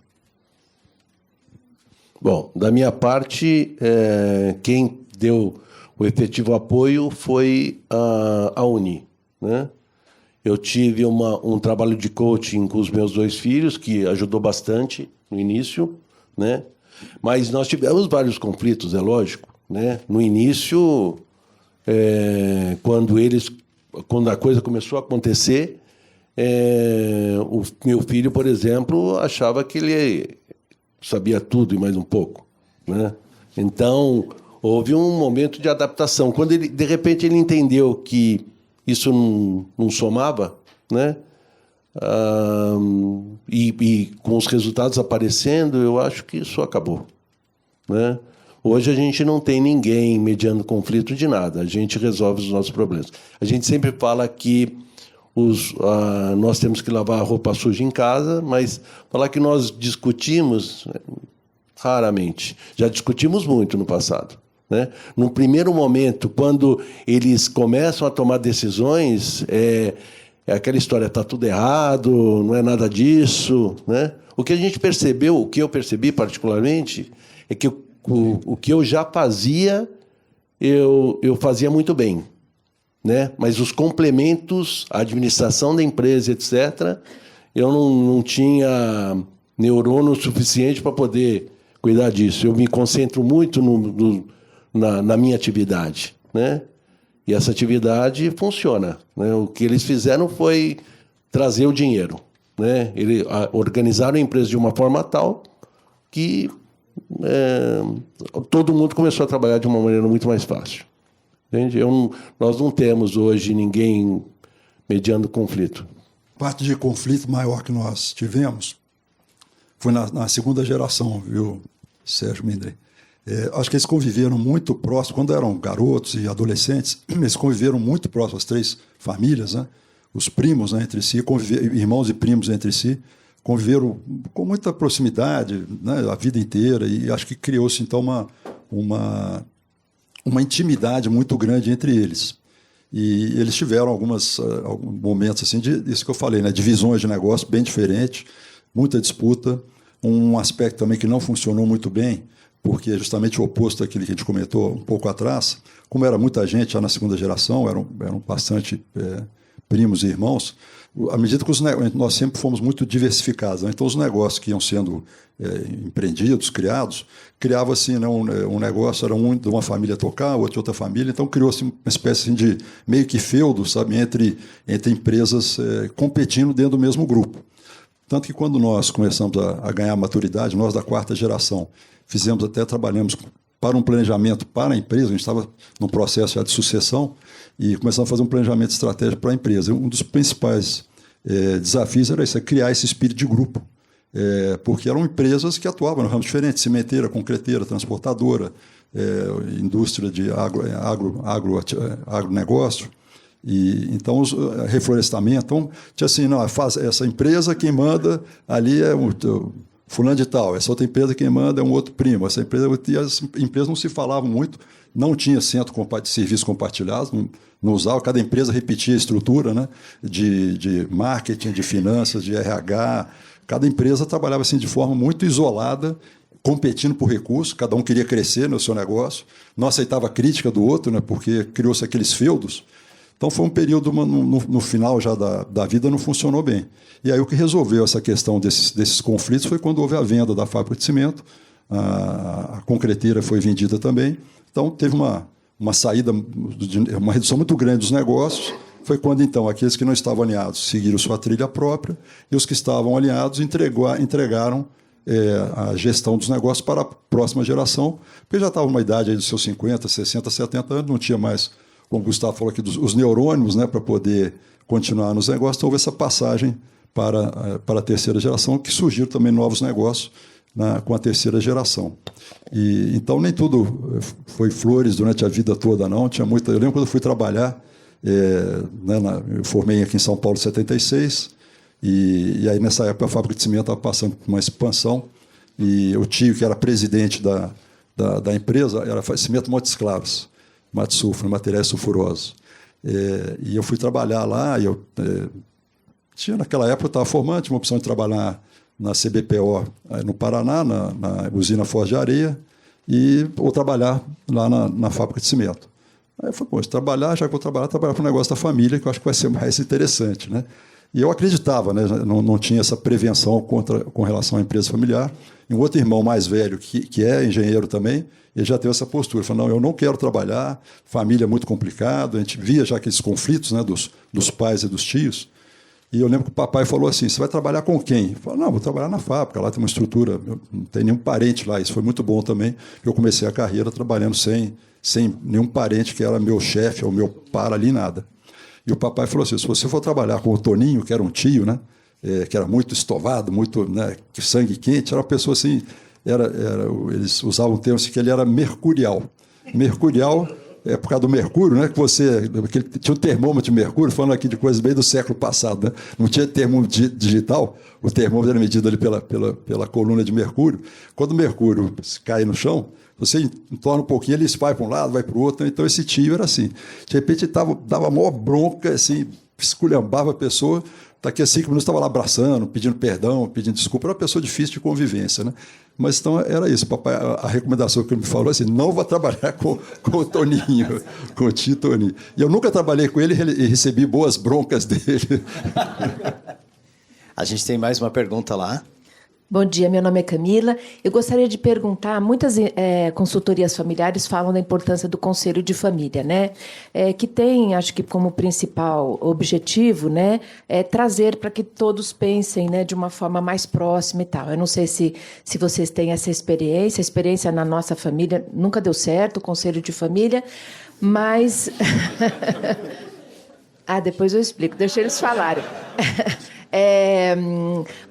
Bom, da minha parte, quem deu o efetivo apoio foi a Uni, né? Eu tive um trabalho de coaching com os meus 2 filhos, que ajudou bastante no início, né? Mas nós tivemos vários conflitos, é lógico, né? No início, quando a coisa começou a acontecer, o meu filho, por exemplo, achava que ele sabia tudo e mais um pouco, né? Então, houve um momento de adaptação. Quando ele, de repente, ele entendeu que isso não somava, né? E com os resultados aparecendo, eu acho que isso acabou, né? Hoje a gente não tem ninguém mediando conflito de nada. A gente resolve os nossos problemas. A gente sempre fala que nós temos que lavar a roupa suja em casa, mas falar que nós discutimos, raramente. Já discutimos muito no passado, né? No primeiro momento, quando eles começam a tomar decisões, é aquela história, está tudo errado, não é nada disso, né? O que a gente percebeu, o que eu percebi particularmente, é que o que eu já fazia, eu fazia muito bem, né? Mas os complementos, a administração da empresa, etc., eu não tinha neurônio suficiente para poder cuidar disso. Eu me concentro muito na minha atividade, né? E essa atividade funciona, né? O que eles fizeram foi trazer o dinheiro, né? Organizaram a empresa de uma forma tal que todo mundo começou a trabalhar de uma maneira muito mais fácil. Entende? Nós não temos hoje ninguém mediando conflito. Parte de conflito maior que nós tivemos foi na segunda geração, viu, Sérgio Mindre? Acho que eles conviveram muito próximo, quando eram garotos e adolescentes, eles conviveram muito próximo, as 3 famílias, né? Os primos, né, entre si, irmãos e primos entre si, conviveram com muita proximidade, né, a vida inteira, e acho que criou-se, então, uma intimidade muito grande entre eles. E eles tiveram alguns momentos, assim, isso que eu falei, né, divisões de negócio bem diferentes, muita disputa, um aspecto também que não funcionou muito bem, porque é justamente o oposto daquilo que a gente comentou um pouco atrás. Como era muita gente já na segunda geração, eram bastante primos e irmãos, à medida que nós sempre fomos muito diversificados, né? Então os negócios que iam sendo empreendidos, criava assim, né, um negócio, era um de uma família tocar, outro de outra família, então criou-se uma espécie assim, de meio que feudo, sabe, entre empresas competindo dentro do mesmo grupo. Tanto que quando nós começamos a ganhar maturidade, nós da 4ª geração, trabalhamos para um planejamento para a empresa, a gente estava num processo já de sucessão, e começamos a fazer um planejamento estratégico para a empresa. Um dos principais desafios era isso, criar esse espírito de grupo, porque eram empresas que atuavam em ramos diferentes, cimenteira, concreteira, transportadora, indústria de agronegócio, e então reflorestamento. Então, tinha assim, não, essa empresa quem manda ali é fulano de tal, essa outra empresa quem manda é um outro primo, essa empresa, e as empresas não se falavam muito, não tinha centro de serviços compartilhados, não usava, cada empresa repetia a estrutura, né, de marketing, de finanças, de RH, cada empresa trabalhava assim, de forma muito isolada, competindo por recursos, cada um queria crescer no seu negócio, não aceitava a crítica do outro, né, porque criou-se aqueles feudos. Então foi um período, no final já da vida, não funcionou bem. E aí o que resolveu essa questão desses conflitos foi quando houve a venda da fábrica de cimento, a concreteira foi vendida também, então teve uma saída, uma redução muito grande dos negócios. Foi quando, então, aqueles que não estavam alinhados seguiram sua trilha própria e os que estavam alinhados entregaram a gestão dos negócios para a próxima geração, porque já estava uma idade aí dos seus 50, 60, 70 anos, não tinha mais, como o Gustavo falou aqui, os neurônios, né, para poder continuar nos negócios. Então houve essa passagem para a 3ª geração, que surgiram também novos negócios com a 3ª geração. E, então nem tudo foi flores durante a vida toda, não. Tinha muita. Eu lembro quando eu fui trabalhar, eu formei aqui em São Paulo em 76, e aí nessa época a fábrica de cimento estava passando por uma expansão, e o tio, que era presidente da empresa, era Cimento Montes Claros, Matsufra, materiais sulfurosos. E eu fui trabalhar lá, e eu naquela época eu estava formando, tinha uma opção de trabalhar na CBPO no Paraná, na usina Foz de Areia, ou trabalhar lá na fábrica de cimento. Aí eu falei, se trabalhar, já que vou trabalhar para o negócio da família, que eu acho que vai ser mais interessante, né? E eu acreditava, né? Não tinha essa prevenção com relação à empresa familiar. E um outro irmão mais velho, que é engenheiro também, ele já teve essa postura. Ele falou, não, eu não quero trabalhar, família é muito complicado. A gente via já aqueles conflitos, né, dos pais e dos tios. E eu lembro que o papai falou assim, você vai trabalhar com quem? Eu falei, não, vou trabalhar na fábrica, lá tem uma estrutura, não tem nenhum parente lá. Isso foi muito bom também. Eu comecei a carreira trabalhando sem nenhum parente que era meu chefe ou meu par ali, nada. E o papai falou assim, se você for trabalhar com o Toninho, que era um tio, né, que era muito estovado, muito, né, sangue quente, era uma pessoa assim, eles usavam um termo assim, que ele era mercurial. Mercurial é por causa do mercúrio, né, tinha um termômetro de mercúrio, falando aqui de coisas bem do século passado, né, não tinha termômetro digital, o termômetro era medido ali pela coluna de mercúrio. Quando o mercúrio cai no chão, você entorna um pouquinho, ele vai para um lado, vai para o outro. Então, esse tio era assim. De repente, ele dava a maior bronca, assim, esculhambava a pessoa. Daqui a 5 minutos, estava lá abraçando, pedindo perdão, pedindo desculpa. Era uma pessoa difícil de convivência, né? Mas, então, era isso. Papai, a recomendação que ele me falou, assim, não vá trabalhar com o Toninho, com o tio Toninho. E eu nunca trabalhei com ele e recebi boas broncas dele. A gente tem mais uma pergunta lá. Bom dia, meu nome é Camila. Eu gostaria de perguntar, muitas consultorias familiares falam da importância do conselho de família, né? Que tem, acho que como principal objetivo, né, trazer para que todos pensem, né, de uma forma mais próxima e tal. Eu não sei se vocês têm essa experiência. A experiência na nossa família nunca deu certo, o conselho de família, mas... depois eu explico, deixa eles falarem.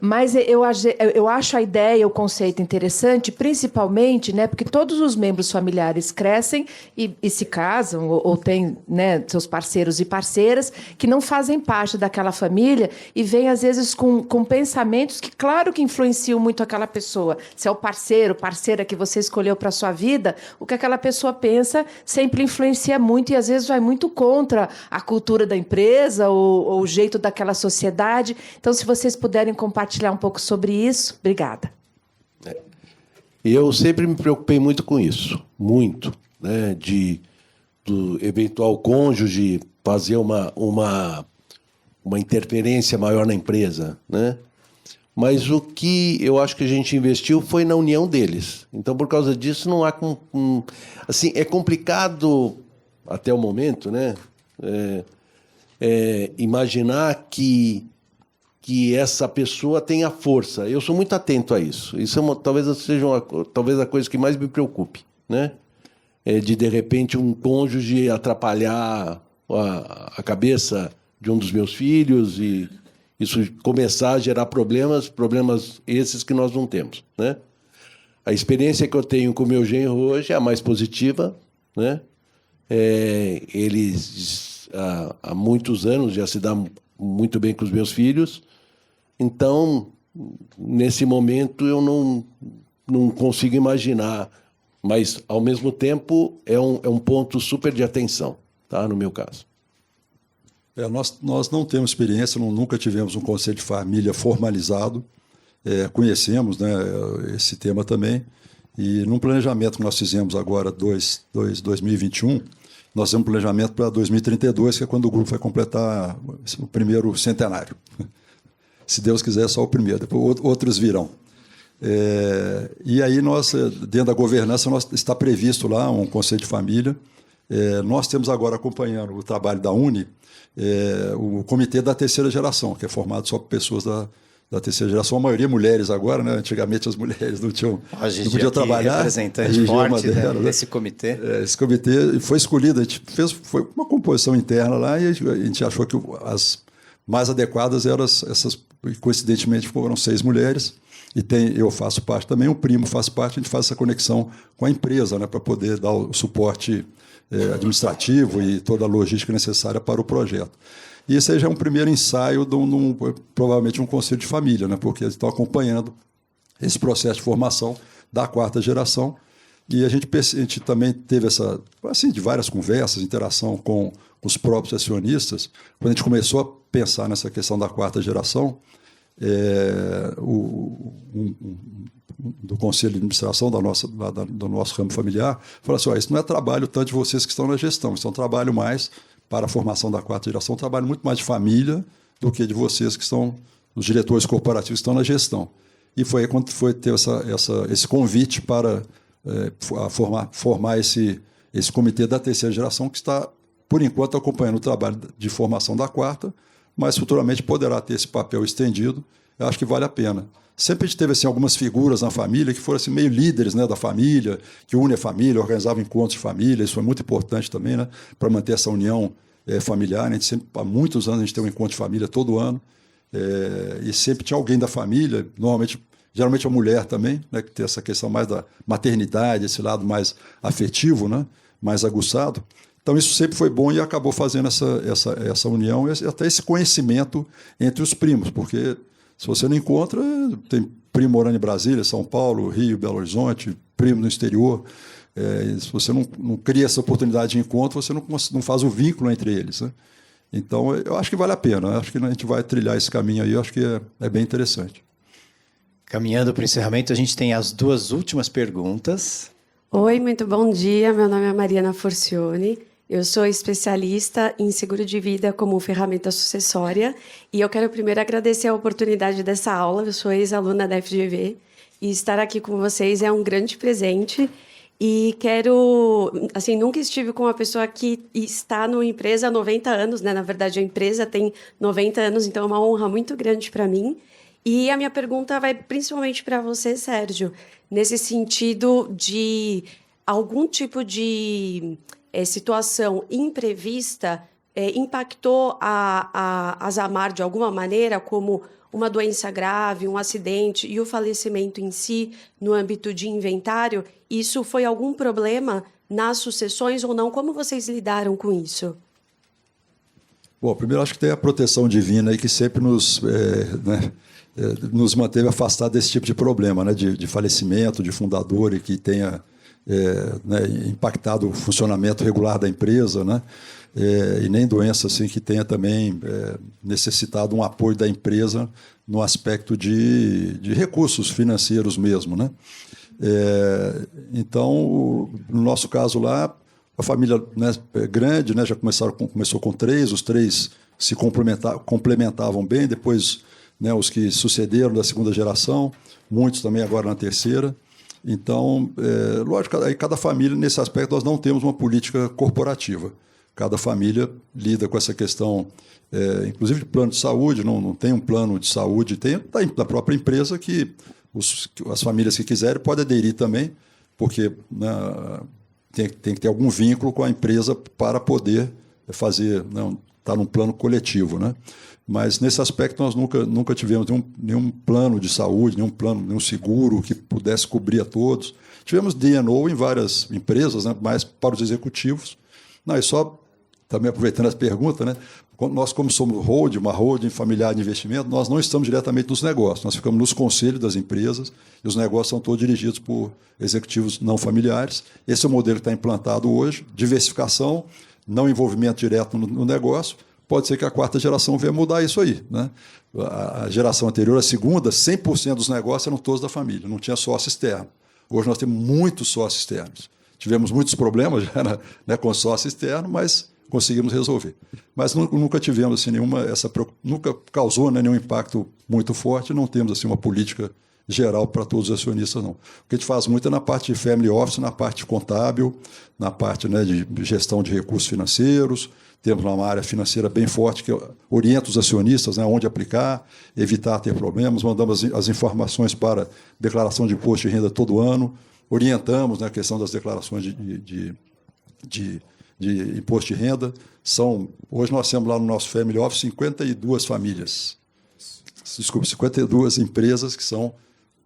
Mas eu acho a ideia, o conceito interessante, principalmente, né, porque todos os membros familiares crescem e se casam, ou têm, né, seus parceiros e parceiras que não fazem parte daquela família e vêm, às vezes, com pensamentos que, claro que influenciam muito aquela pessoa. Se é o parceiro, parceira que você escolheu para a sua vida, o que aquela pessoa pensa sempre influencia muito e, às vezes, vai muito contra a cultura da empresa ou o jeito daquela sociedade. Então, se vocês puderem compartilhar um pouco sobre isso, obrigada. Eu sempre me preocupei muito com isso, muito, né, do eventual cônjuge fazer uma interferência maior na empresa, né? Mas o que eu acho que a gente investiu foi na união deles. Então, por causa disso, não há... assim, é complicado, até o momento, né, imaginar que essa pessoa tenha força. Eu sou muito atento a isso. Isso talvez seja talvez a coisa que mais me preocupe, né? De repente, um cônjuge atrapalhar a cabeça de um dos meus filhos e isso começar a gerar problemas esses que nós não temos, né? A experiência que eu tenho com o meu genro hoje é a mais positiva, né? Eles, há muitos anos, já se dá muito bem com os meus filhos. Então, nesse momento, eu não consigo imaginar, mas, ao mesmo tempo, é um ponto super de atenção, tá? No meu caso. Nós não temos experiência, nunca tivemos um conselho de família formalizado, conhecemos, né, esse tema também, e num planejamento que nós fizemos agora, 2021, nós temos um planejamento para 2032, que é quando o grupo vai completar o primeiro centenário. Se Deus quiser, só o primeiro, depois outros virão. E aí, dentro da governança, está previsto lá um conselho de família. Nós temos agora, acompanhando o trabalho da UNE, o comitê da terceira geração, que é formado só por pessoas da terceira geração, a maioria mulheres agora, né? Antigamente as mulheres não podiam trabalhar. Representante forte desse comitê. Esse comitê foi escolhido, foi uma composição interna lá e a gente achou que as mais adequadas eram essas, coincidentemente foram 6 mulheres, e eu faço parte também, um primo faz parte, a gente faz essa conexão com a empresa, né, para poder dar o suporte administrativo e toda a logística necessária para o projeto. E esse aí já é um primeiro ensaio, provavelmente um conselho de família, né, porque eles estão acompanhando esse processo de formação da 4ª geração, e a gente também teve de várias conversas, interação com os próprios acionistas. Quando a gente começou a pensar nessa questão da 4ª geração, do conselho de administração do nosso ramo familiar, falou assim, isso não é trabalho tanto de vocês que estão na gestão, isso é um trabalho mais para a formação da 4ª geração, um trabalho muito mais de família do que de vocês que estão, os diretores corporativos que estão na gestão. E foi aí quando ter esse convite para formar esse comitê da terceira geração, que está, por enquanto, acompanhando o trabalho de formação da 4ª, mas futuramente poderá ter esse papel estendido. Eu acho que vale a pena. Sempre a gente teve algumas figuras na família que foram meio líderes, né, da família, que unem a família, organizavam encontros de família. Isso é muito importante também, né, para manter essa união familiar. A gente sempre, há muitos anos a gente tem um encontro de família todo ano, e sempre tinha alguém da família, geralmente a mulher também, né, que tem essa questão mais da maternidade, esse lado mais afetivo, né, mais aguçado. Então, isso sempre foi bom e acabou fazendo essa união e até esse conhecimento entre os primos, porque se você não encontra, tem primo morando em Brasília, São Paulo, Rio, Belo Horizonte, primo no exterior. Se você não cria essa oportunidade de encontro, você não faz o vínculo entre eles, né? Então, eu acho que vale a pena. Eu acho que a gente vai trilhar esse caminho aí, eu acho que é bem interessante. Caminhando para o encerramento, a gente tem as 2 últimas perguntas. Oi, muito bom dia. Meu nome é Mariana Forcione. Eu sou especialista em seguro de vida como ferramenta sucessória e eu quero primeiro agradecer a oportunidade dessa aula. Eu sou ex-aluna da FGV e estar aqui com vocês é um grande presente. E quero, assim, nunca estive com uma pessoa que está numa empresa há 90 anos, né? Na verdade, a empresa tem 90 anos, então é uma honra muito grande para mim. E a minha pergunta vai principalmente para você, Sérgio, nesse sentido de algum tipo de situação imprevista impactou a Zamar de alguma maneira, como uma doença grave, um acidente e o falecimento em si no âmbito de inventário? Isso foi algum problema nas sucessões ou não? Como vocês lidaram com isso? Bom, primeiro acho que tem a proteção divina aí que sempre nos manteve afastados desse tipo de problema, né, de falecimento, de fundador e que tenha impactado o funcionamento regular da empresa, né, e nem doença assim, que tenha também necessitado um apoio da empresa no aspecto de recursos financeiros mesmo, né. Então, no nosso caso lá, a família, né, grande, né, já começou com 3, os 3 se complementavam bem, depois, né, os que sucederam da segunda geração, muitos também agora na terceira. Então, lógico, aí cada família, nesse aspecto, nós não temos uma política corporativa. Cada família lida com essa questão, inclusive de plano de saúde, não tem um plano de saúde, tem da própria empresa que as famílias que quiserem podem aderir também, porque, né, tem que ter algum vínculo com a empresa para poder fazer, né, estar num plano coletivo, né? Mas nesse aspecto nós nunca tivemos nenhum plano de saúde, nenhum seguro que pudesse cobrir a todos. Tivemos D&O em várias empresas, né, mais para os executivos. Não, e só também aproveitando as perguntas, né, nós, como somos uma holding familiar de investimento, nós não estamos diretamente nos negócios, nós ficamos nos conselhos das empresas e os negócios são todos dirigidos por executivos não familiares. Esse é o modelo que está implantado hoje, diversificação, não envolvimento direto no negócio. Pode ser que a 4ª geração venha mudar isso aí, né? A geração anterior, a segunda, 100% dos negócios eram todos da família, não tinha sócio externo. Hoje nós temos muitos sócios externos. Tivemos muitos problemas já, né, com sócio externo, mas conseguimos resolver. Mas nunca tivemos assim, nunca causou, né, nenhum impacto muito forte, não temos assim, uma política geral para todos os acionistas, não. O que a gente faz muito é na parte de family office, na parte contábil, na parte, né, de gestão de recursos financeiros. Temos uma área financeira bem forte que orienta os acionistas, né, onde aplicar, evitar ter problemas. Mandamos as informações para declaração de imposto de renda todo ano. Orientamos, né, a questão das declarações de imposto de renda. Hoje nós temos lá no nosso Family Office 52 famílias. 52 empresas que são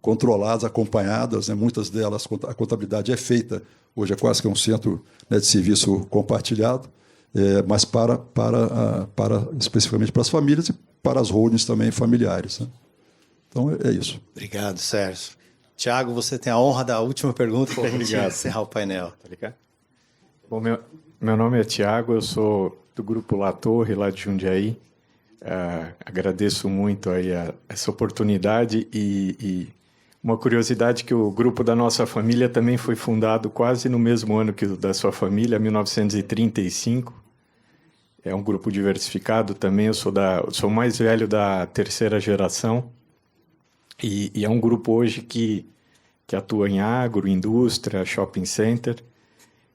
controladas, acompanhadas, né, muitas delas a contabilidade é feita, hoje é quase que um centro, né, de serviço compartilhado, mas especificamente para as famílias e para as holdings também familiares, né? Então é isso. Obrigado, Sérgio. Tiago, você tem a honra da última pergunta para a gente encerrar o painel. Tá ligado? Bom, meu nome é Tiago, eu sou do Grupo La Torre, lá de Jundiaí. Agradeço muito aí essa oportunidade e uma curiosidade que o grupo da nossa família também foi fundado quase no mesmo ano que o da sua família, 1935. É um grupo diversificado também, eu sou o mais velho da 3ª geração e é um grupo hoje que atua em agro, indústria, shopping center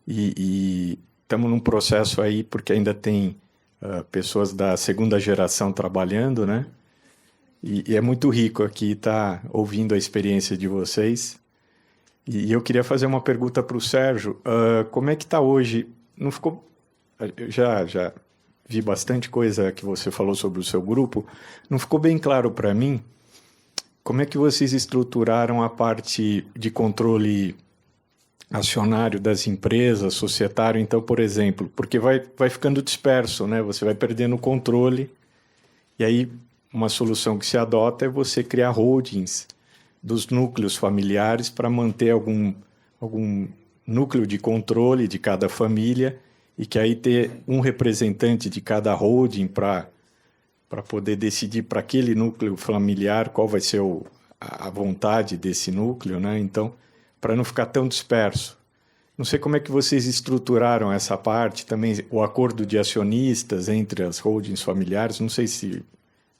e estamos num processo aí porque ainda tem pessoas da 2ª geração trabalhando, né? E é muito rico aqui estar ouvindo a experiência de vocês. E eu queria fazer uma pergunta para o Sérgio. Como é que está hoje? Não ficou? Eu já vi bastante coisa que você falou sobre o seu grupo. Não ficou bem claro para mim como é que vocês estruturaram a parte de controle acionário das empresas, societário. Então, por exemplo, porque vai ficando disperso, né? Você vai perdendo o controle e aí uma solução que se adota é você criar holdings dos núcleos familiares para manter algum núcleo de controle de cada família e que aí ter um representante de cada holding para poder decidir para aquele núcleo familiar qual vai ser a vontade desse núcleo, né? Então, para não ficar tão disperso. Não sei como é que vocês estruturaram essa parte, também o acordo de acionistas entre as holdings familiares, não sei se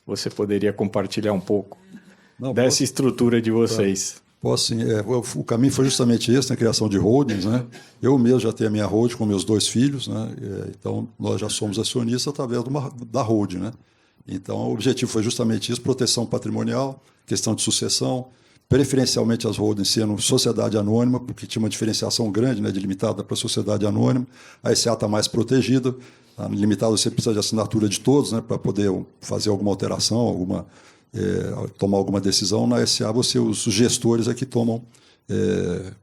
você poderia compartilhar um pouco dessa estrutura de vocês. Posso sim. O caminho foi justamente esse, na criação de holdings, né? Eu mesmo já tenho a minha holding com meus 2 filhos, né? Então, nós já somos acionistas através da holding, né? Então, o objetivo foi justamente isso, proteção patrimonial, questão de sucessão, preferencialmente as holdings sendo sociedade anônima, porque tinha uma diferenciação grande, né, de limitada para sociedade anônima. A SA está mais protegida. A limitada você precisa de assinatura de todos, né, para poder fazer alguma alteração, tomar alguma decisão. Na SA, os gestores é que tomam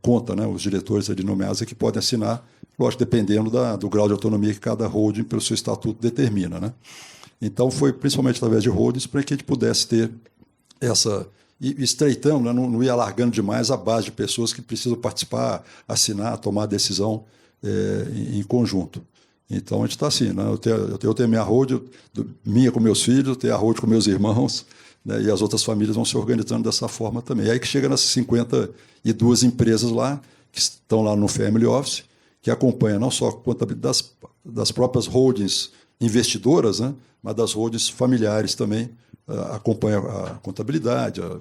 conta, né, os diretores ali nomeados é que podem assinar, lógico, dependendo do grau de autonomia que cada holding, pelo seu estatuto, determina, né? Então, foi principalmente através de holdings para que a gente pudesse ter essa... E estreitando, né, não ia alargando demais a base de pessoas que precisam participar, assinar, tomar decisão em conjunto. Então, a gente está assim, né? Eu tenho minha holding, minha com meus filhos, eu tenho a holding com meus irmãos, né, e as outras famílias vão se organizando dessa forma também. E aí que chega nessas 52 empresas lá, que estão lá no Family Office, que acompanham não só a contabilidade das próprias holdings investidoras, né, mas das holdings familiares também, acompanha a contabilidade, a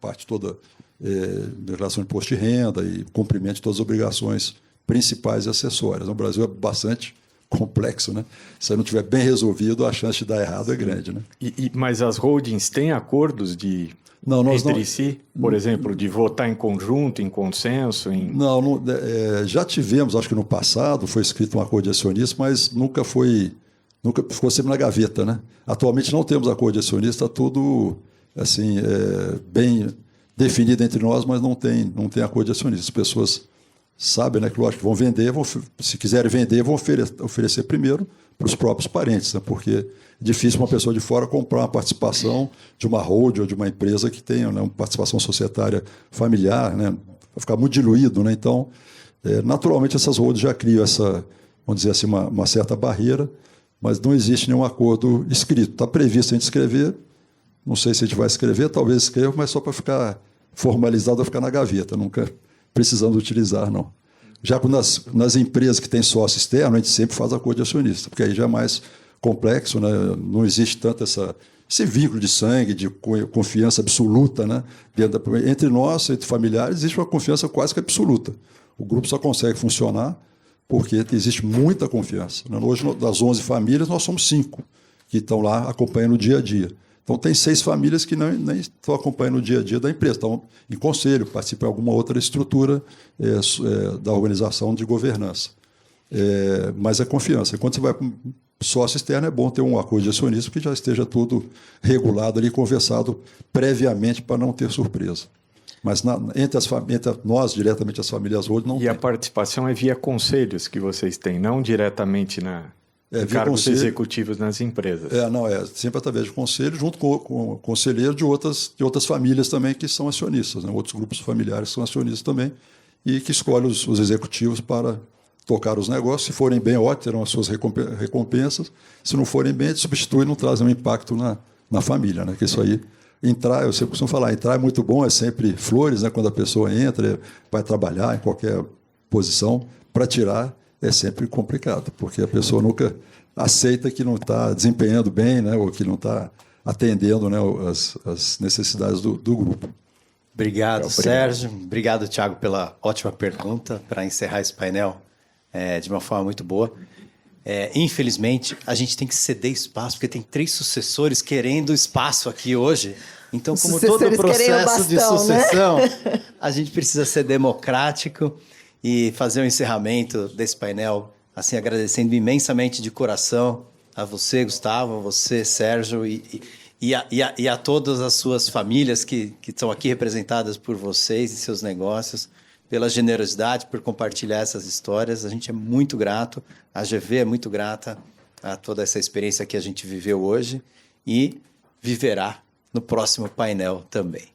parte toda de relação de imposto de renda e cumprimento de todas as obrigações principais e acessórias. No Brasil é bastante complexo, né? Se não estiver bem resolvido, a chance de dar errado é grande, né? Mas as holdings têm acordos entre si? Por exemplo, de votar em conjunto, em consenso? Já tivemos, acho que no passado, foi escrito um acordo de acionista, mas nunca ficou sempre na gaveta, né? Atualmente não temos acordo de acionista, está tudo assim, bem definido entre nós, mas não tem acordo de acionista. As pessoas sabem, né, que lógico, vão vender, se quiserem vender, vão oferecer primeiro para os próprios parentes, né? Porque é difícil uma pessoa de fora comprar uma participação de uma holding ou de uma empresa que tenha, né, uma participação societária familiar, né? Vai ficar muito diluído, né? Então, naturalmente, essas holdings já criam essa, vamos dizer assim, uma certa barreira, mas não existe nenhum acordo escrito. Está previsto a gente escrever, não sei se a gente vai escrever, talvez escreva, mas só para ficar formalizado, vai ficar na gaveta, nunca precisamos utilizar, não. Já nas empresas que têm sócio externo, a gente sempre faz acordo de acionista, porque aí já é mais complexo, né? Não existe tanto esse vínculo de sangue, de confiança absoluta, né? Entre nós, entre familiares, existe uma confiança quase que absoluta. O grupo só consegue funcionar porque existe muita confiança. Hoje, das 11 famílias, nós somos 5 que estão lá acompanhando o dia a dia. Então, tem 6 famílias que nem estão acompanhando o dia a dia da empresa, estão em conselho, participam de alguma outra estrutura da organização de governança. Mas é confiança. Quando você vai para um sócio externo, é bom ter um acordo de acionismo que já esteja tudo regulado ali, conversado previamente para não ter surpresa. Mas entre nós, diretamente as famílias hoje, não tem. E a participação é via conselhos que vocês têm, não diretamente cargos executivos nas empresas. Sempre através de conselho, junto com conselheiros de outras famílias também que são acionistas, né? Outros grupos familiares que são acionistas também e que escolhem os executivos para tocar os negócios. Se forem bem, ótimo, terão as suas recompensas. Se não forem bem, substitui e não trazem um impacto na família, né? Que isso aí... eu sempre costumo falar, entrar é muito bom, é sempre flores, né? Quando a pessoa entra, vai trabalhar em qualquer posição, para tirar é sempre complicado, porque a pessoa nunca aceita que não está desempenhando bem, né? Ou que não está atendendo, né, as necessidades do grupo. Obrigado, Sérgio. Obrigado, Thiago, pela ótima pergunta, para encerrar esse painel de uma forma muito boa. Infelizmente, a gente tem que ceder espaço, porque tem 3 sucessores querendo espaço aqui hoje. Então, como todo o processo de sucessão, né? A gente precisa ser democrático e fazer o encerramento desse painel, assim, agradecendo imensamente de coração a você, Gustavo, a você, Sérgio, e a todas as suas famílias que estão aqui representadas por vocês e seus negócios, pela generosidade, por compartilhar essas histórias. A gente é muito grato, a GV é muito grata a toda essa experiência que a gente viveu hoje e viverá no próximo painel também.